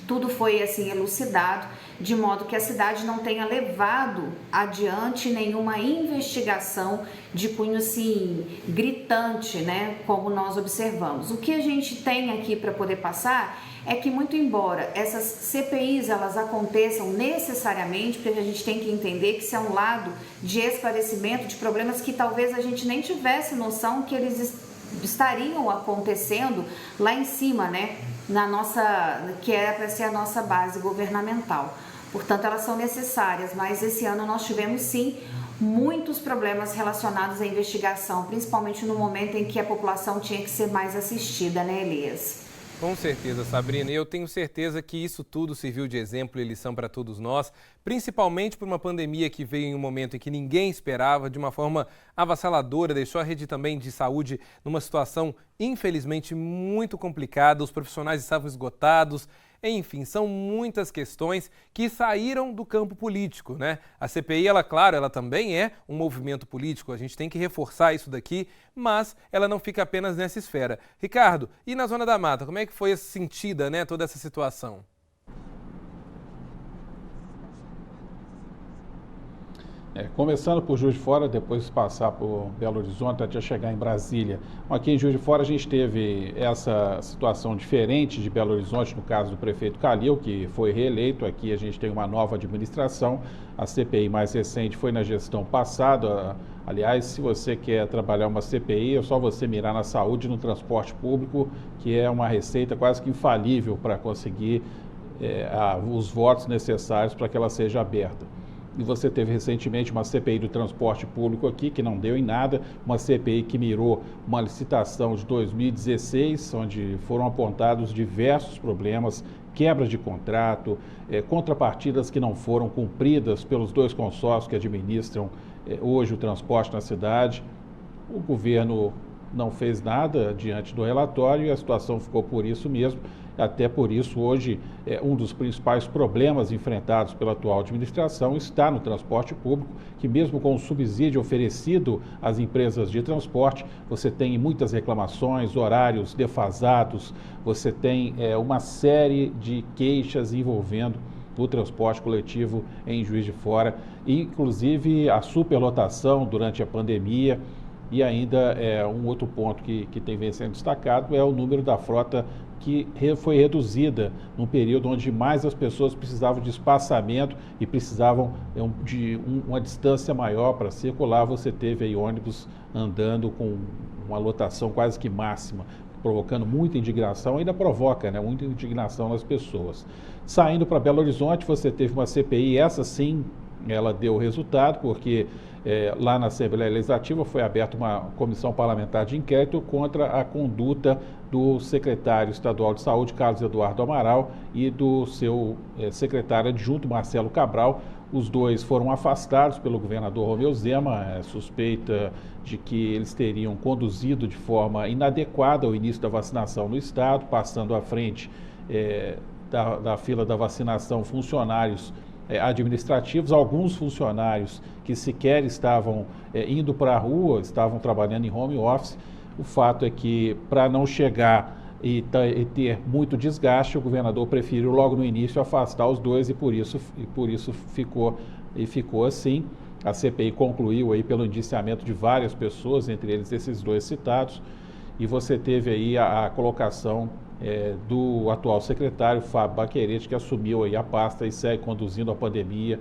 tudo foi assim elucidado, de modo que a cidade não tenha levado adiante nenhuma investigação de cunho assim gritante, né, como nós observamos. O que a gente tem aqui para poder passar é que, muito embora essas CPIs elas aconteçam necessariamente, porque a gente tem que entender que isso é um lado de esclarecimento de problemas que talvez a gente nem tivesse noção que eles estariam acontecendo lá em cima, né, na nossa, que era para ser a nossa base governamental. Portanto, elas são necessárias, mas esse ano nós tivemos sim muitos problemas relacionados à investigação, principalmente no momento em que a população tinha que ser mais assistida, né, Elias? Com certeza, Sabrina. E eu tenho certeza que isso tudo serviu de exemplo e lição para todos nós, principalmente por uma pandemia que veio em um momento em que ninguém esperava, de uma forma avassaladora, deixou a rede também de saúde numa situação, infelizmente, muito complicada. Os profissionais estavam esgotados. Enfim, são muitas questões que saíram do campo político, né? A CPI, ela também é um movimento político, a gente tem que reforçar isso daqui, mas ela não fica apenas nessa esfera. Ricardo, e na Zona da Mata, como é que foi sentida, né, toda essa situação? Começando por Juiz de Fora, depois passar por Belo Horizonte até chegar em Brasília. Aqui em Juiz de Fora a gente teve essa situação diferente de Belo Horizonte, no caso do prefeito Calil, que foi reeleito. Aqui a gente tem uma nova administração. A CPI mais recente foi na gestão passada. Aliás, se você quer trabalhar uma CPI, é só você mirar na saúde e no transporte público, que é uma receita quase que infalível para conseguir os votos necessários para que ela seja aberta. E você teve recentemente uma CPI do transporte público aqui, que não deu em nada, uma CPI que mirou uma licitação de 2016, onde foram apontados diversos problemas, quebras de contrato, contrapartidas que não foram cumpridas pelos dois consórcios que administram hoje o transporte na cidade. O governo não fez nada diante do relatório e a situação ficou por isso mesmo. Até por isso, hoje, um dos principais problemas enfrentados pela atual administração está no transporte público, que mesmo com o subsídio oferecido às empresas de transporte, você tem muitas reclamações, horários defasados, você tem uma série de queixas envolvendo o transporte coletivo em Juiz de Fora, inclusive a superlotação durante a pandemia. E ainda um outro ponto que tem sendo destacado é o número da frota que foi reduzida num período onde mais as pessoas precisavam de espaçamento e precisavam de uma distância maior para circular. Você teve aí ônibus andando com uma lotação quase que máxima, provocando muita indignação, ainda provoca, né, muita indignação nas pessoas. Saindo para Belo Horizonte, você teve uma CPI, essa sim, ela deu resultado, porque lá na Assembleia Legislativa foi aberta uma comissão parlamentar de inquérito contra a conduta do secretário estadual de saúde, Carlos Eduardo Amaral, e do seu secretário adjunto, Marcelo Cabral. Os dois foram afastados pelo governador Romeu Zema, suspeita de que eles teriam conduzido de forma inadequada o início da vacinação no estado, passando à frente da fila da vacinação funcionários administrativos, alguns funcionários que sequer estavam indo para a rua, estavam trabalhando em home office. O fato é que, para não chegar e ter muito desgaste, o governador preferiu logo no início afastar os dois e por isso ficou assim. A CPI concluiu aí pelo indiciamento de várias pessoas, entre eles esses dois citados, e você teve aí a colocação do atual secretário, Fábio Baquerete, que assumiu aí a pasta e segue conduzindo a pandemia,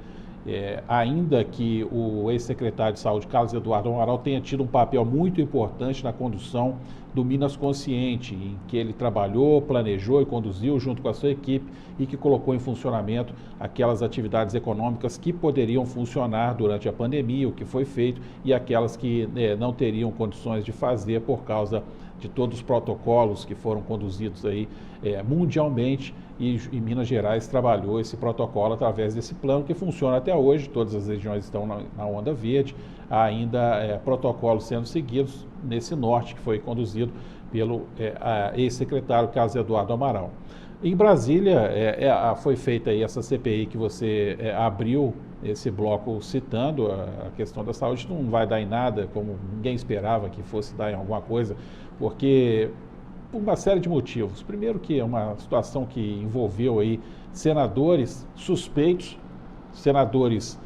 ainda que o ex-secretário de Saúde, Carlos Eduardo Amaral, tenha tido um papel muito importante na condução do Minas Consciente, em que ele trabalhou, planejou e conduziu junto com a sua equipe e que colocou em funcionamento aquelas atividades econômicas que poderiam funcionar durante a pandemia, o que foi feito, e aquelas que não teriam condições de fazer por causa de todos os protocolos que foram conduzidos aí mundialmente, e Minas Gerais trabalhou esse protocolo através desse plano que funciona até hoje. Todas as regiões estão na onda verde, há ainda protocolos sendo seguidos nesse norte que foi conduzido pelo ex-secretário Carlos Eduardo Amaral. Em Brasília, foi feita aí essa CPI que você abriu esse bloco citando a questão da saúde. Não vai dar em nada, como ninguém esperava que fosse dar em alguma coisa, porque por uma série de motivos. Primeiro, que é uma situação que envolveu aí senadores suspeitos, senadores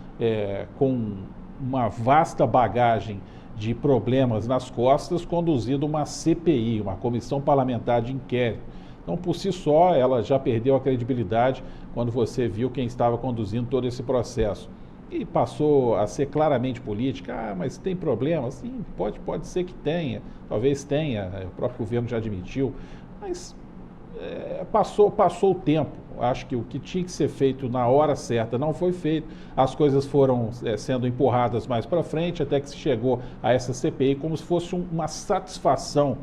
com uma vasta bagagem de problemas nas costas, conduzindo uma CPI, uma comissão parlamentar de inquérito. Então, por si só, ela já perdeu a credibilidade quando você viu quem estava conduzindo todo esse processo. E passou a ser claramente política. Mas tem problema? Sim, pode ser que tenha, talvez tenha, o próprio governo já admitiu, mas passou o tempo. Acho que o que tinha que ser feito na hora certa não foi feito, as coisas foram sendo empurradas mais para frente, até que se chegou a essa CPI como se fosse uma satisfação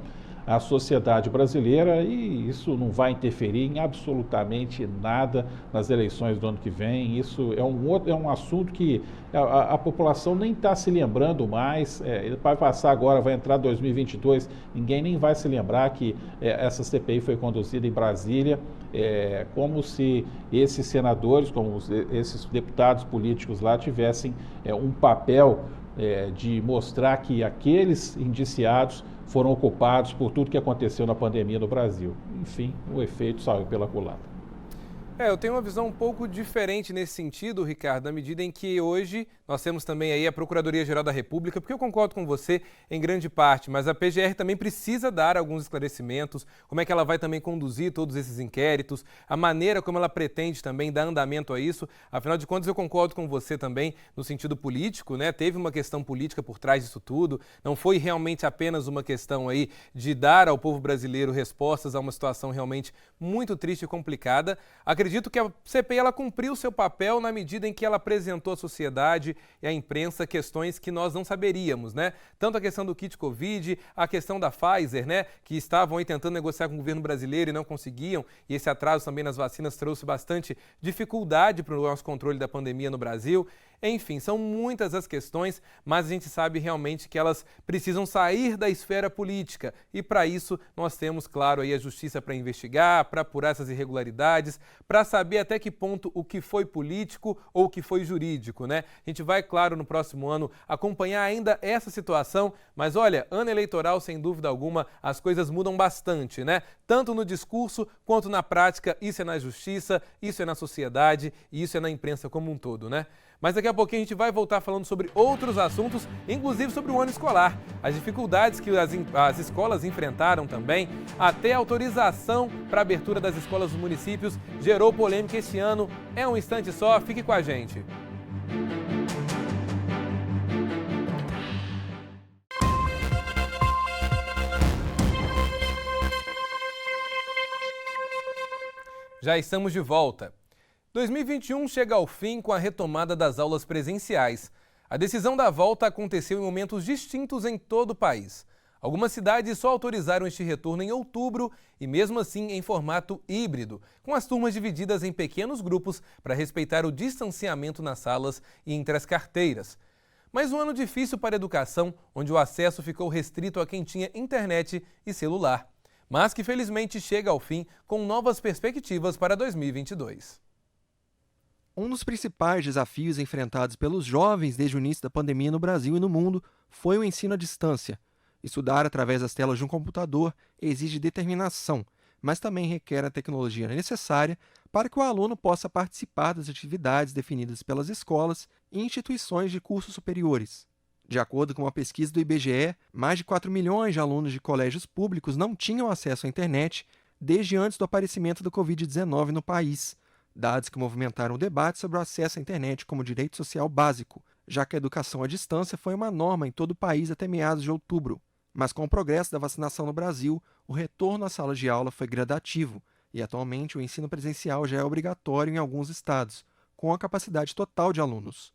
à sociedade brasileira, e isso não vai interferir em absolutamente nada nas eleições do ano que vem. Isso é um assunto que a população nem está se lembrando mais. Vai passar agora, vai entrar 2022, ninguém nem vai se lembrar que essa CPI foi conduzida em Brasília, como se esses senadores, como esses deputados políticos lá tivessem um papel de mostrar que aqueles indiciados foram ocupados por tudo que aconteceu na pandemia no Brasil. Enfim, o efeito saiu pela culatra. Eu tenho uma visão um pouco diferente nesse sentido, Ricardo, na medida em que hoje nós temos também aí a Procuradoria-Geral da República, porque eu concordo com você em grande parte, mas a PGR também precisa dar alguns esclarecimentos, como é que ela vai também conduzir todos esses inquéritos, a maneira como ela pretende também dar andamento a isso. Afinal de contas, eu concordo com você também no sentido político, né? Teve uma questão política por trás disso tudo, não foi realmente apenas uma questão aí de dar ao povo brasileiro respostas a uma situação realmente muito triste e complicada. Acredito que a CPI ela cumpriu seu papel na medida em que ela apresentou à sociedade e à imprensa questões que nós não saberíamos, né? Tanto a questão do kit Covid, a questão da Pfizer, né? Que estavam aí tentando negociar com o governo brasileiro e não conseguiam, e esse atraso também nas vacinas trouxe bastante dificuldade para o nosso controle da pandemia no Brasil. Enfim, são muitas as questões, mas a gente sabe realmente que elas precisam sair da esfera política, e para isso nós temos, claro, aí a justiça para investigar, para apurar essas irregularidades, para saber até que ponto o que foi político ou o que foi jurídico, né? A gente vai, claro, no próximo ano acompanhar ainda essa situação, mas olha, ano eleitoral, sem dúvida alguma, as coisas mudam bastante, né? Tanto no discurso quanto na prática, isso é na justiça, isso é na sociedade e isso é na imprensa como um todo, né? Mas daqui a pouquinho a gente vai voltar falando sobre outros assuntos, inclusive sobre o ano escolar, as dificuldades que as escolas enfrentaram também, até a autorização para a abertura das escolas dos municípios gerou polêmica esse ano. É um instante só, fique com a gente. Já estamos de volta. 2021 chega ao fim com a retomada das aulas presenciais. A decisão da volta aconteceu em momentos distintos em todo o país. Algumas cidades só autorizaram este retorno em outubro e mesmo assim em formato híbrido, com as turmas divididas em pequenos grupos para respeitar o distanciamento nas salas e entre as carteiras. Mas um ano difícil para a educação, onde o acesso ficou restrito a quem tinha internet e celular, mas que felizmente chega ao fim com novas perspectivas para 2022. Um dos principais desafios enfrentados pelos jovens desde o início da pandemia no Brasil e no mundo foi o ensino à distância. Estudar através das telas de um computador exige determinação, mas também requer a tecnologia necessária para que o aluno possa participar das atividades definidas pelas escolas e instituições de cursos superiores. De acordo com uma pesquisa do IBGE, mais de 4 milhões de alunos de colégios públicos não tinham acesso à internet desde antes do aparecimento do Covid-19 no país. Dados que movimentaram o debate sobre o acesso à internet como direito social básico, já que a educação à distância foi uma norma em todo o país até meados de outubro. Mas com o progresso da vacinação no Brasil, o retorno às salas de aula foi gradativo e atualmente o ensino presencial já é obrigatório em alguns estados, com a capacidade total de alunos.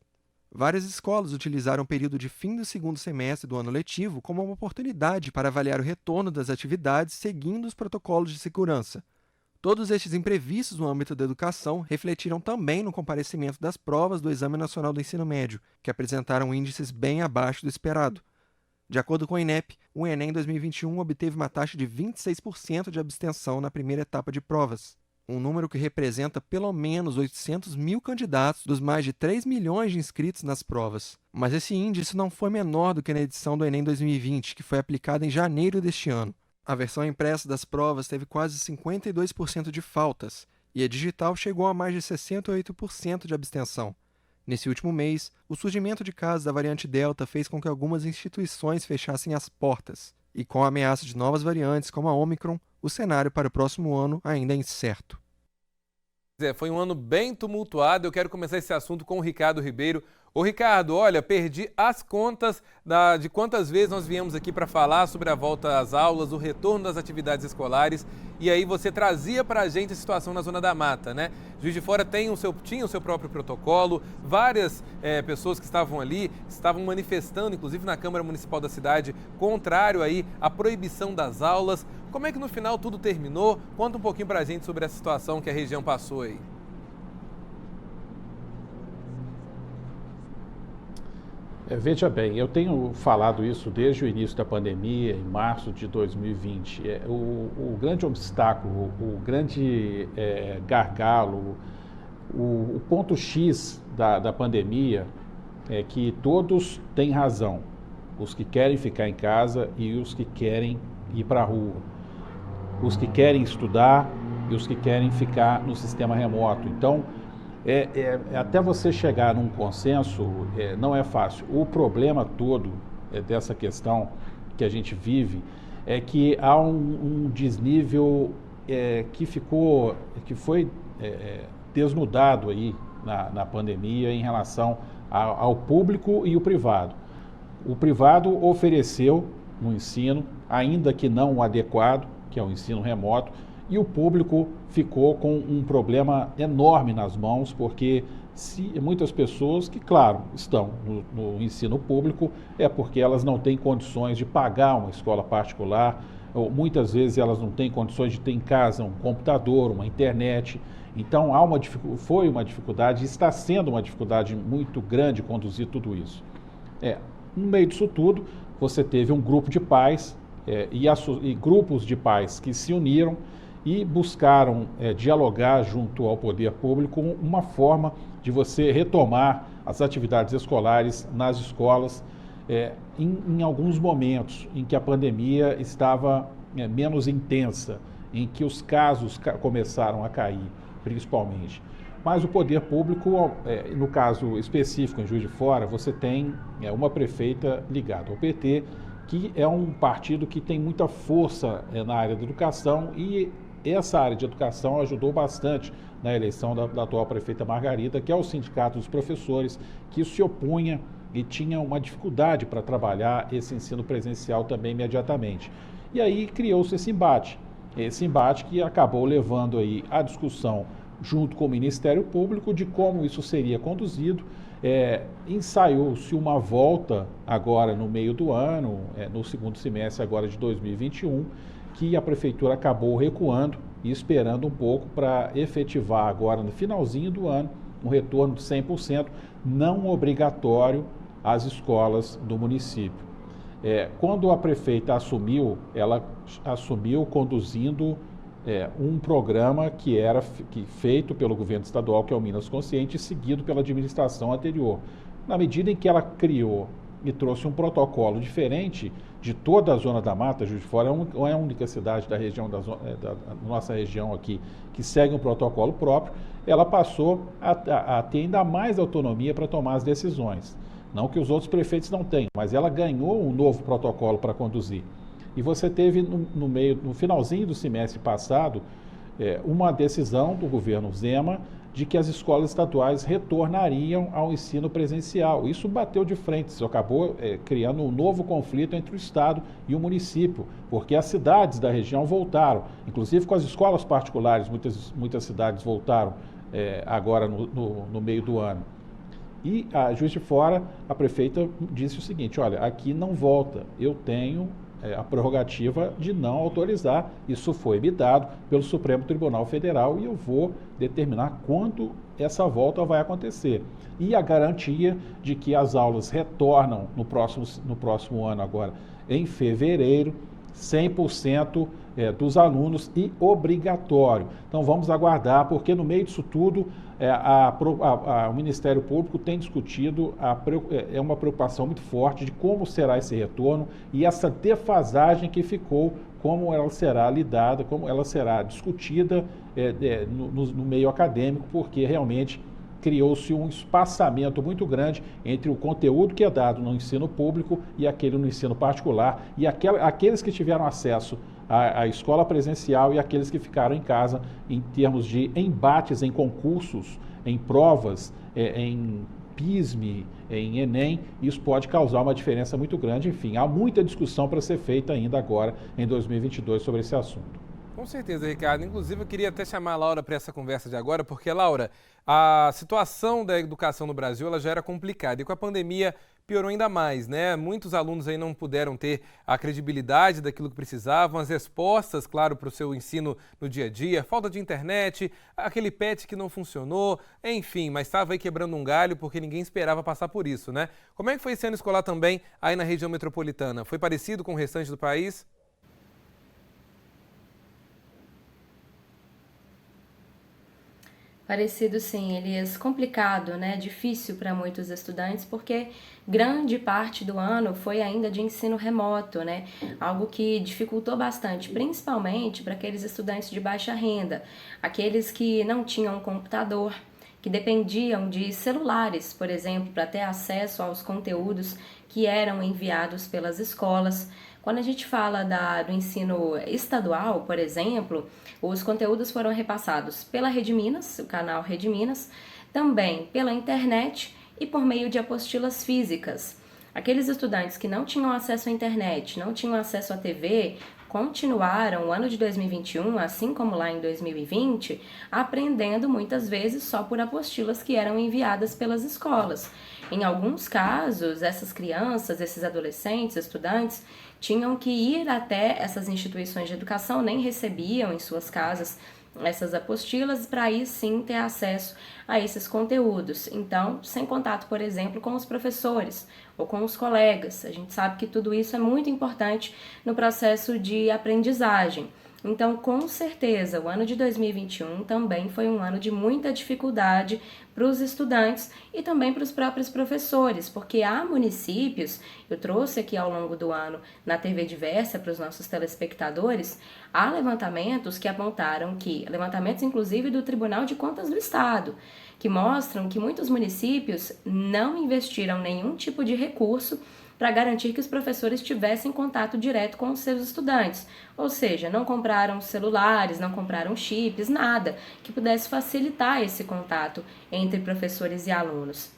Várias escolas utilizaram o período de fim do segundo semestre do ano letivo como uma oportunidade para avaliar o retorno das atividades seguindo os protocolos de segurança. Todos estes imprevistos no âmbito da educação refletiram também no comparecimento das provas do Exame Nacional do Ensino Médio, que apresentaram índices bem abaixo do esperado. De acordo com o INEP, o Enem 2021 obteve uma taxa de 26% de abstenção na primeira etapa de provas, um número que representa pelo menos 800 mil candidatos dos mais de 3 milhões de inscritos nas provas. Mas esse índice não foi menor do que na edição do Enem 2020, que foi aplicada em janeiro deste ano. A versão impressa das provas teve quase 52% de faltas, e a digital chegou a mais de 68% de abstenção. Nesse último mês, o surgimento de casos da variante Delta fez com que algumas instituições fechassem as portas, e com a ameaça de novas variantes como a Ômicron, o cenário para o próximo ano ainda é incerto. Foi um ano bem tumultuado. Eu quero começar esse assunto com o Ricardo Ribeiro. Ô Ricardo, olha, perdi as contas de quantas vezes nós viemos aqui para falar sobre a volta às aulas, o retorno das atividades escolares, e aí você trazia para a gente a situação na Zona da Mata, né? Juiz de Fora tinha o seu próprio protocolo, várias pessoas que estavam ali, estavam manifestando, inclusive na Câmara Municipal da cidade, contrário aí à proibição das aulas. Como é que no final tudo terminou? Conta um pouquinho para a gente sobre essa situação que a região passou aí. Veja bem, eu tenho falado isso desde o início da pandemia, em março de 2020. O grande obstáculo, o grande gargalo, o ponto X da pandemia é que todos têm razão. Os que querem ficar em casa e os que querem ir para a rua. Os que querem estudar e os que querem ficar no sistema remoto. Então, até você chegar num consenso não é fácil. O problema todo dessa questão que a gente vive é que há um desnível que foi desnudado aí na pandemia em relação ao público e o privado. O privado ofereceu um ensino, ainda que não adequado, que é o ensino remoto, e o público ficou com um problema enorme nas mãos, porque muitas pessoas que, claro, estão no ensino público é porque elas não têm condições de pagar uma escola particular, ou muitas vezes elas não têm condições de ter em casa um computador, uma internet. Então foi uma dificuldade, está sendo uma dificuldade muito grande conduzir tudo isso. No meio disso tudo, você teve um grupo de pais e grupos de pais que se uniram e buscaram dialogar junto ao poder público uma forma de você retomar as atividades escolares nas escolas em alguns momentos em que a pandemia estava menos intensa, em que os casos começaram a cair, principalmente. Mas o poder público, no caso específico em Juiz de Fora, você tem uma prefeita ligada ao PT, que é um partido que tem muita força na área da educação, e essa área de educação ajudou bastante na eleição da atual prefeita Margarida, que é o Sindicato dos Professores, que se opunha e tinha uma dificuldade para trabalhar esse ensino presencial também imediatamente. E aí criou-se esse embate que acabou levando aí a discussão junto com o Ministério Público, de como isso seria conduzido. Ensaiou-se uma volta agora no meio do ano, no segundo semestre agora de 2021, que a Prefeitura acabou recuando e esperando um pouco para efetivar agora no finalzinho do ano um retorno de 100%, não obrigatório às escolas do município. Quando a prefeita assumiu, ela assumiu conduzindo um programa que feito pelo governo estadual, que é o Minas Consciente, e seguido pela administração anterior. Na medida em que ela criou e trouxe um protocolo diferente de toda a Zona da Mata, Juiz de Fora é a única cidade da região da nossa região aqui que segue um protocolo próprio, ela passou a ter ainda mais autonomia para tomar as decisões. Não que os outros prefeitos não tenham, mas ela ganhou um novo protocolo para conduzir. E você teve no finalzinho do semestre passado, uma decisão do governo Zema de que as escolas estaduais retornariam ao ensino presencial. Isso bateu de frente, isso acabou criando um novo conflito entre o Estado e o município, porque as cidades da região voltaram, inclusive com as escolas particulares, muitas cidades voltaram agora no meio do ano. E a Juiz de Fora, a prefeita disse o seguinte: olha, aqui não volta, eu tenho a prerrogativa de não autorizar, isso foi me dado pelo Supremo Tribunal Federal e eu vou determinar quando essa volta vai acontecer. E a garantia de que as aulas retornam no próximo ano agora, em fevereiro, 100% dos alunos e obrigatório. Então vamos aguardar, porque no meio disso tudo o Ministério Público tem discutido, uma preocupação muito forte de como será esse retorno e essa defasagem que ficou, como ela será lidada, como ela será discutida no meio acadêmico, porque realmente criou-se um espaçamento muito grande entre o conteúdo que é dado no ensino público e aquele no ensino particular, e aqueles que tiveram acesso à escola presencial e aqueles que ficaram em casa, em termos de embates em concursos, em provas, em PISME, em Enem. Isso pode causar uma diferença muito grande. Enfim, há muita discussão para ser feita ainda agora, em 2022, sobre esse assunto. Com certeza, Ricardo. Inclusive, eu queria até chamar a Laura para essa conversa de agora, porque, Laura, a situação da educação no Brasil ela já era complicada e com a pandemia piorou ainda mais, né? Muitos alunos aí não puderam ter a credibilidade daquilo que precisavam, as respostas, claro, para o seu ensino no dia a dia, falta de internet, aquele PET que não funcionou, enfim, mas estava aí quebrando um galho porque ninguém esperava passar por isso, né? Como é que foi esse ano escolar também aí na região metropolitana? Foi parecido com o restante do país? Parecido sim, Elias, complicado, né? Difícil para muitos estudantes, porque grande parte do ano foi ainda de ensino remoto, né? Algo que dificultou bastante, principalmente para aqueles estudantes de baixa renda, aqueles que não tinham computador, que dependiam de celulares, por exemplo, para ter acesso aos conteúdos que eram enviados pelas escolas. Quando a gente fala do ensino estadual, por exemplo, os conteúdos foram repassados pela Rede Minas, o canal Rede Minas, também pela internet e por meio de apostilas físicas. Aqueles estudantes que não tinham acesso à internet, não tinham acesso à TV, continuaram o ano de 2021, assim como lá em 2020, aprendendo muitas vezes só por apostilas que eram enviadas pelas escolas. Em alguns casos, essas crianças, esses adolescentes, estudantes, tinham que ir até essas instituições de educação, nem recebiam em suas casas essas apostilas para aí sim ter acesso a esses conteúdos. Então, sem contato, por exemplo, com os professores ou com os colegas. A gente sabe que tudo isso é muito importante no processo de aprendizagem. Então, com certeza, o ano de 2021 também foi um ano de muita dificuldade para os estudantes e também para os próprios professores, porque há municípios, eu trouxe aqui ao longo do ano na TV Diversa para os nossos telespectadores, há levantamentos que apontaram levantamentos inclusive do Tribunal de Contas do Estado, que mostram que muitos municípios não investiram nenhum tipo de recurso para garantir que os professores tivessem contato direto com os seus estudantes. Ou seja, não compraram celulares, não compraram chips, nada que pudesse facilitar esse contato entre professores e alunos.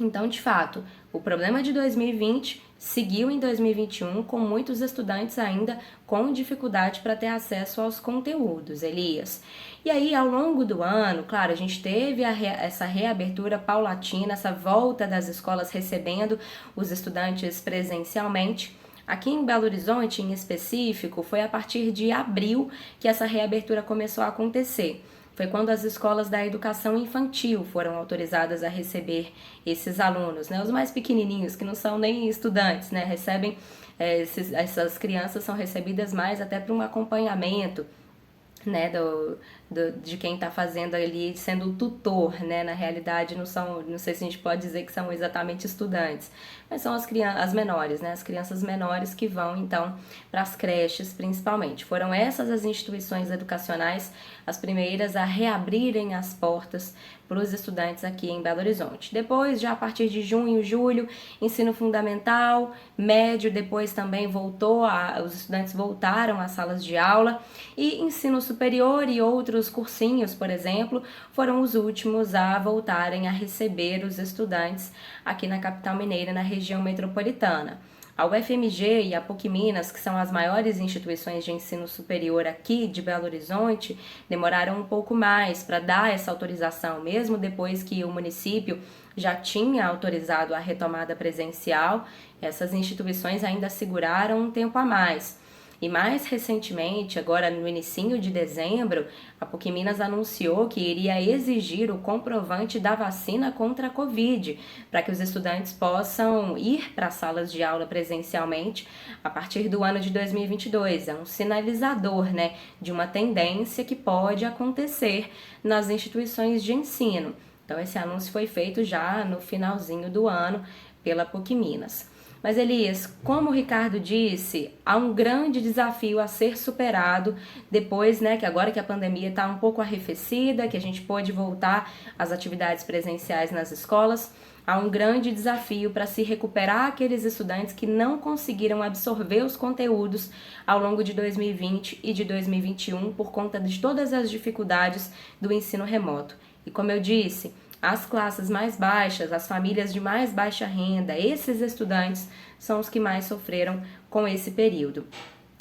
Então, de fato, o problema de 2020 seguiu em 2021 com muitos estudantes ainda com dificuldade para ter acesso aos conteúdos, Elias. E aí, ao longo do ano, claro, a gente teve essa reabertura paulatina, essa volta das escolas recebendo os estudantes presencialmente. Aqui em Belo Horizonte, em específico, foi a partir de abril que essa reabertura começou a acontecer. Foi quando as escolas da educação infantil foram autorizadas a receber esses alunos, né? Os mais pequenininhos, que não são nem estudantes, né? Recebem, essas crianças são recebidas mais até para um acompanhamento, né, de quem está fazendo ali, sendo o tutor, né? Na realidade não sei se a gente pode dizer que são exatamente estudantes, mas são as menores, né? As crianças menores que vão então para as creches principalmente. Foram essas as instituições educacionais as primeiras a reabrirem as portas para os estudantes aqui em Belo Horizonte. Depois, já a partir de junho, julho, ensino fundamental, médio, depois também os estudantes voltaram às salas de aula, e ensino superior e outros cursinhos, por exemplo, foram os últimos a voltarem a receber os estudantes aqui na capital mineira, na região metropolitana. A UFMG e a PUC Minas, que são as maiores instituições de ensino superior aqui de Belo Horizonte, demoraram um pouco mais para dar essa autorização, mesmo depois que o município já tinha autorizado a retomada presencial. Essas instituições ainda seguraram um tempo a mais. E mais recentemente, agora no início de dezembro, a PUC Minas anunciou que iria exigir o comprovante da vacina contra a Covid, para que os estudantes possam ir para as salas de aula presencialmente a partir do ano de 2022. É um sinalizador, né, de uma tendência que pode acontecer nas instituições de ensino. Então esse anúncio foi feito já no finalzinho do ano pela PUC Minas. Mas, Elias, como o Ricardo disse, há um grande desafio a ser superado depois, né, que agora que a pandemia está um pouco arrefecida, que a gente pôde voltar às atividades presenciais nas escolas, há um grande desafio para se recuperar aqueles estudantes que não conseguiram absorver os conteúdos ao longo de 2020 e de 2021 por conta de todas as dificuldades do ensino remoto. E como eu disse, as classes mais baixas, as famílias de mais baixa renda, esses estudantes são os que mais sofreram com esse período.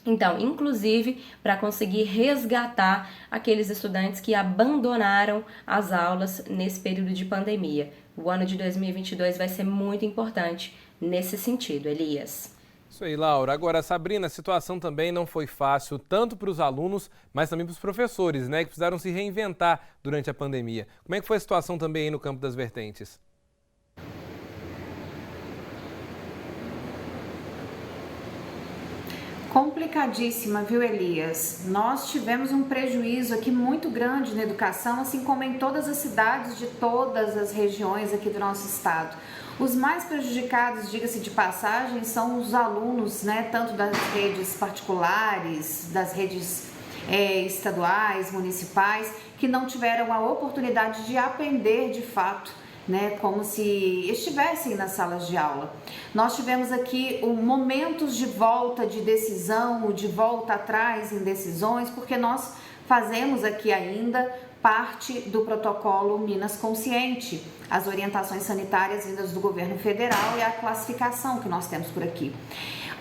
Então, inclusive, para conseguir resgatar aqueles estudantes que abandonaram as aulas nesse período de pandemia. O ano de 2022 vai ser muito importante nesse sentido, Elias. Isso aí, Laura. Agora, Sabrina, a situação também não foi fácil, tanto para os alunos, mas também para os professores, né, que precisaram se reinventar durante a pandemia. Como é que foi a situação também aí no Campo das Vertentes? Complicadíssima, viu, Elias? Nós tivemos um prejuízo aqui muito grande na educação, assim como em todas as cidades de todas as regiões aqui do nosso estado. Os mais prejudicados, diga-se de passagem, são os alunos, né, tanto das redes particulares, das redes estaduais, municipais, que não tiveram a oportunidade de aprender de fato, né, como se estivessem nas salas de aula. Nós tivemos aqui momentos de volta de decisão, de volta atrás em decisões, porque nós fazemos aqui ainda parte do protocolo Minas Consciente, as orientações sanitárias vindas do governo federal e a classificação que nós temos por aqui.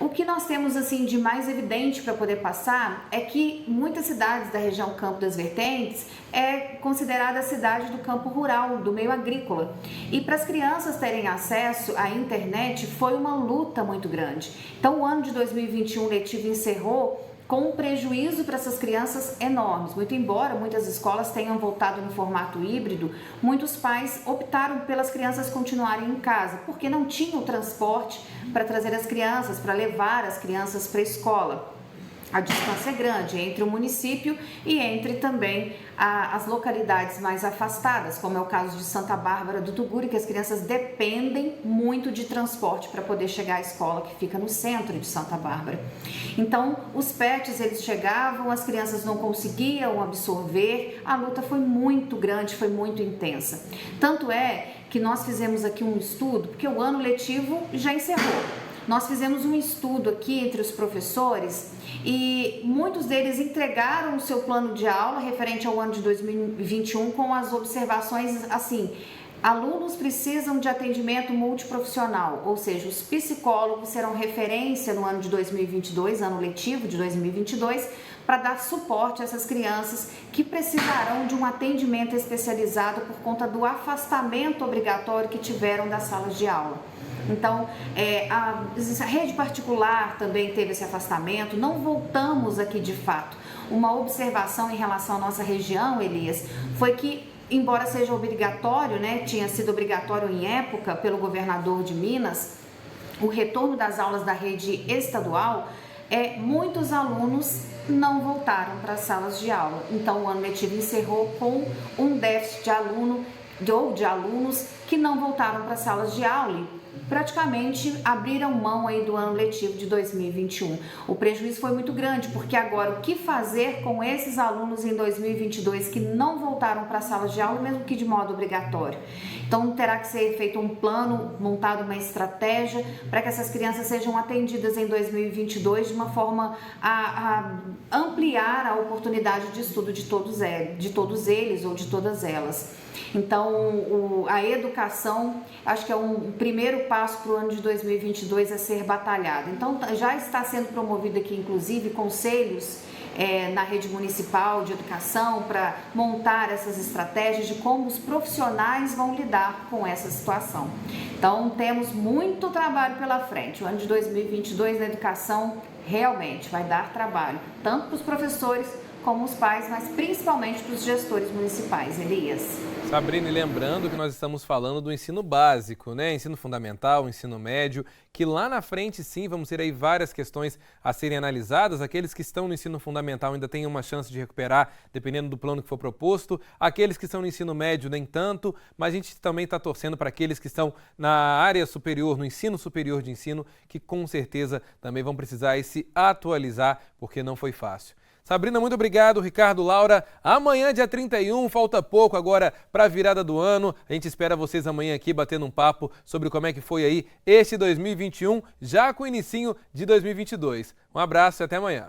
O que nós temos assim de mais evidente para poder passar é que muitas cidades da região Campo das Vertentes é considerada a cidade do campo rural, do meio agrícola. E para as crianças terem acesso à internet foi uma luta muito grande. Então o ano de 2021 letivo encerrou com um prejuízo para essas crianças enormes. Muito embora muitas escolas tenham voltado no formato híbrido, muitos pais optaram pelas crianças continuarem em casa, porque não tinham transporte para trazer as crianças, para levar as crianças para a escola. A distância é grande entre o município e entre também as localidades mais afastadas, como é o caso de Santa Bárbara do Tuguri, que as crianças dependem muito de transporte para poder chegar à escola, que fica no centro de Santa Bárbara. Então, os PETs, eles chegavam, as crianças não conseguiam absorver, a luta foi muito grande, foi muito intensa. Tanto é que nós fizemos aqui um estudo, porque o ano letivo já encerrou. Nós fizemos um estudo aqui entre os professores e muitos deles entregaram o seu plano de aula referente ao ano de 2021 com as observações assim Alunos precisam de atendimento multiprofissional, ou seja, os psicólogos serão referência no ano de 2022, ano letivo de 2022, para dar suporte a essas crianças que precisarão de um atendimento especializado por conta do afastamento obrigatório que tiveram das salas de aula. Então, a rede particular também teve esse afastamento, não voltamos aqui de fato. Uma observação em relação à nossa região, Elias, foi que, embora seja obrigatório, tinha sido obrigatório em época pelo governador de Minas, o retorno das aulas da rede estadual, muitos alunos não voltaram para as salas de aula. Então, o ano letivo encerrou com um déficit de alunos que não voltaram para as salas de aula e praticamente abriram mão aí do ano letivo de 2021. O prejuízo foi muito grande, porque agora o que fazer com esses alunos em 2022 que não voltaram para as salas de aula, mesmo que de modo obrigatório? Então terá que ser feito um plano, montado uma estratégia para que essas crianças sejam atendidas em 2022 de uma forma a ampliar a oportunidade de estudo de todos eles ou de todas elas. Então, a educação, acho que é um primeiro passo para o ano de 2022 a ser batalhado. Então, já está sendo promovido aqui, inclusive, conselhos na rede municipal de educação para montar essas estratégias de como os profissionais vão lidar com essa situação. Então, temos muito trabalho pela frente. O ano de 2022 na educação realmente vai dar trabalho, tanto para os professores como os pais, mas principalmente para os gestores municipais. Elias. Sabrina, e lembrando que nós estamos falando do ensino básico, ensino fundamental, ensino médio, que lá na frente sim vamos ter aí várias questões a serem analisadas. Aqueles que estão no ensino fundamental ainda têm uma chance de recuperar, dependendo do plano que for proposto. Aqueles que estão no ensino médio nem tanto, mas a gente também está torcendo para aqueles que estão na área superior, no ensino superior de ensino, que com certeza também vão precisar se atualizar, porque não foi fácil. Sabrina, muito obrigado. Ricardo, Laura, amanhã, dia 31, falta pouco agora para a virada do ano. A gente espera vocês amanhã aqui batendo um papo sobre como é que foi aí este 2021, já com o inicinho de 2022. Um abraço e até amanhã.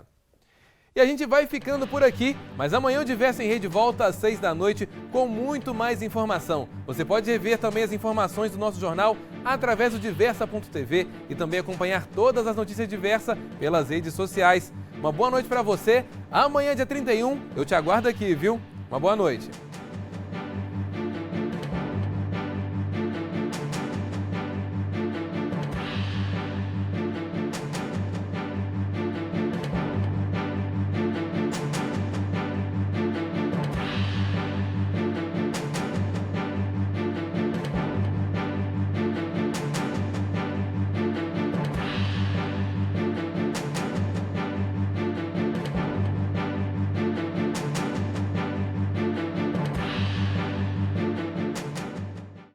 E a gente vai ficando por aqui, mas amanhã o Diversa em Rede volta às 6 da noite com muito mais informação. Você pode rever também as informações do nosso jornal através do diversa.tv e também acompanhar todas as notícias Diversa pelas redes sociais. Uma boa noite para você. Amanhã, dia 31, eu te aguardo aqui, viu? Uma boa noite.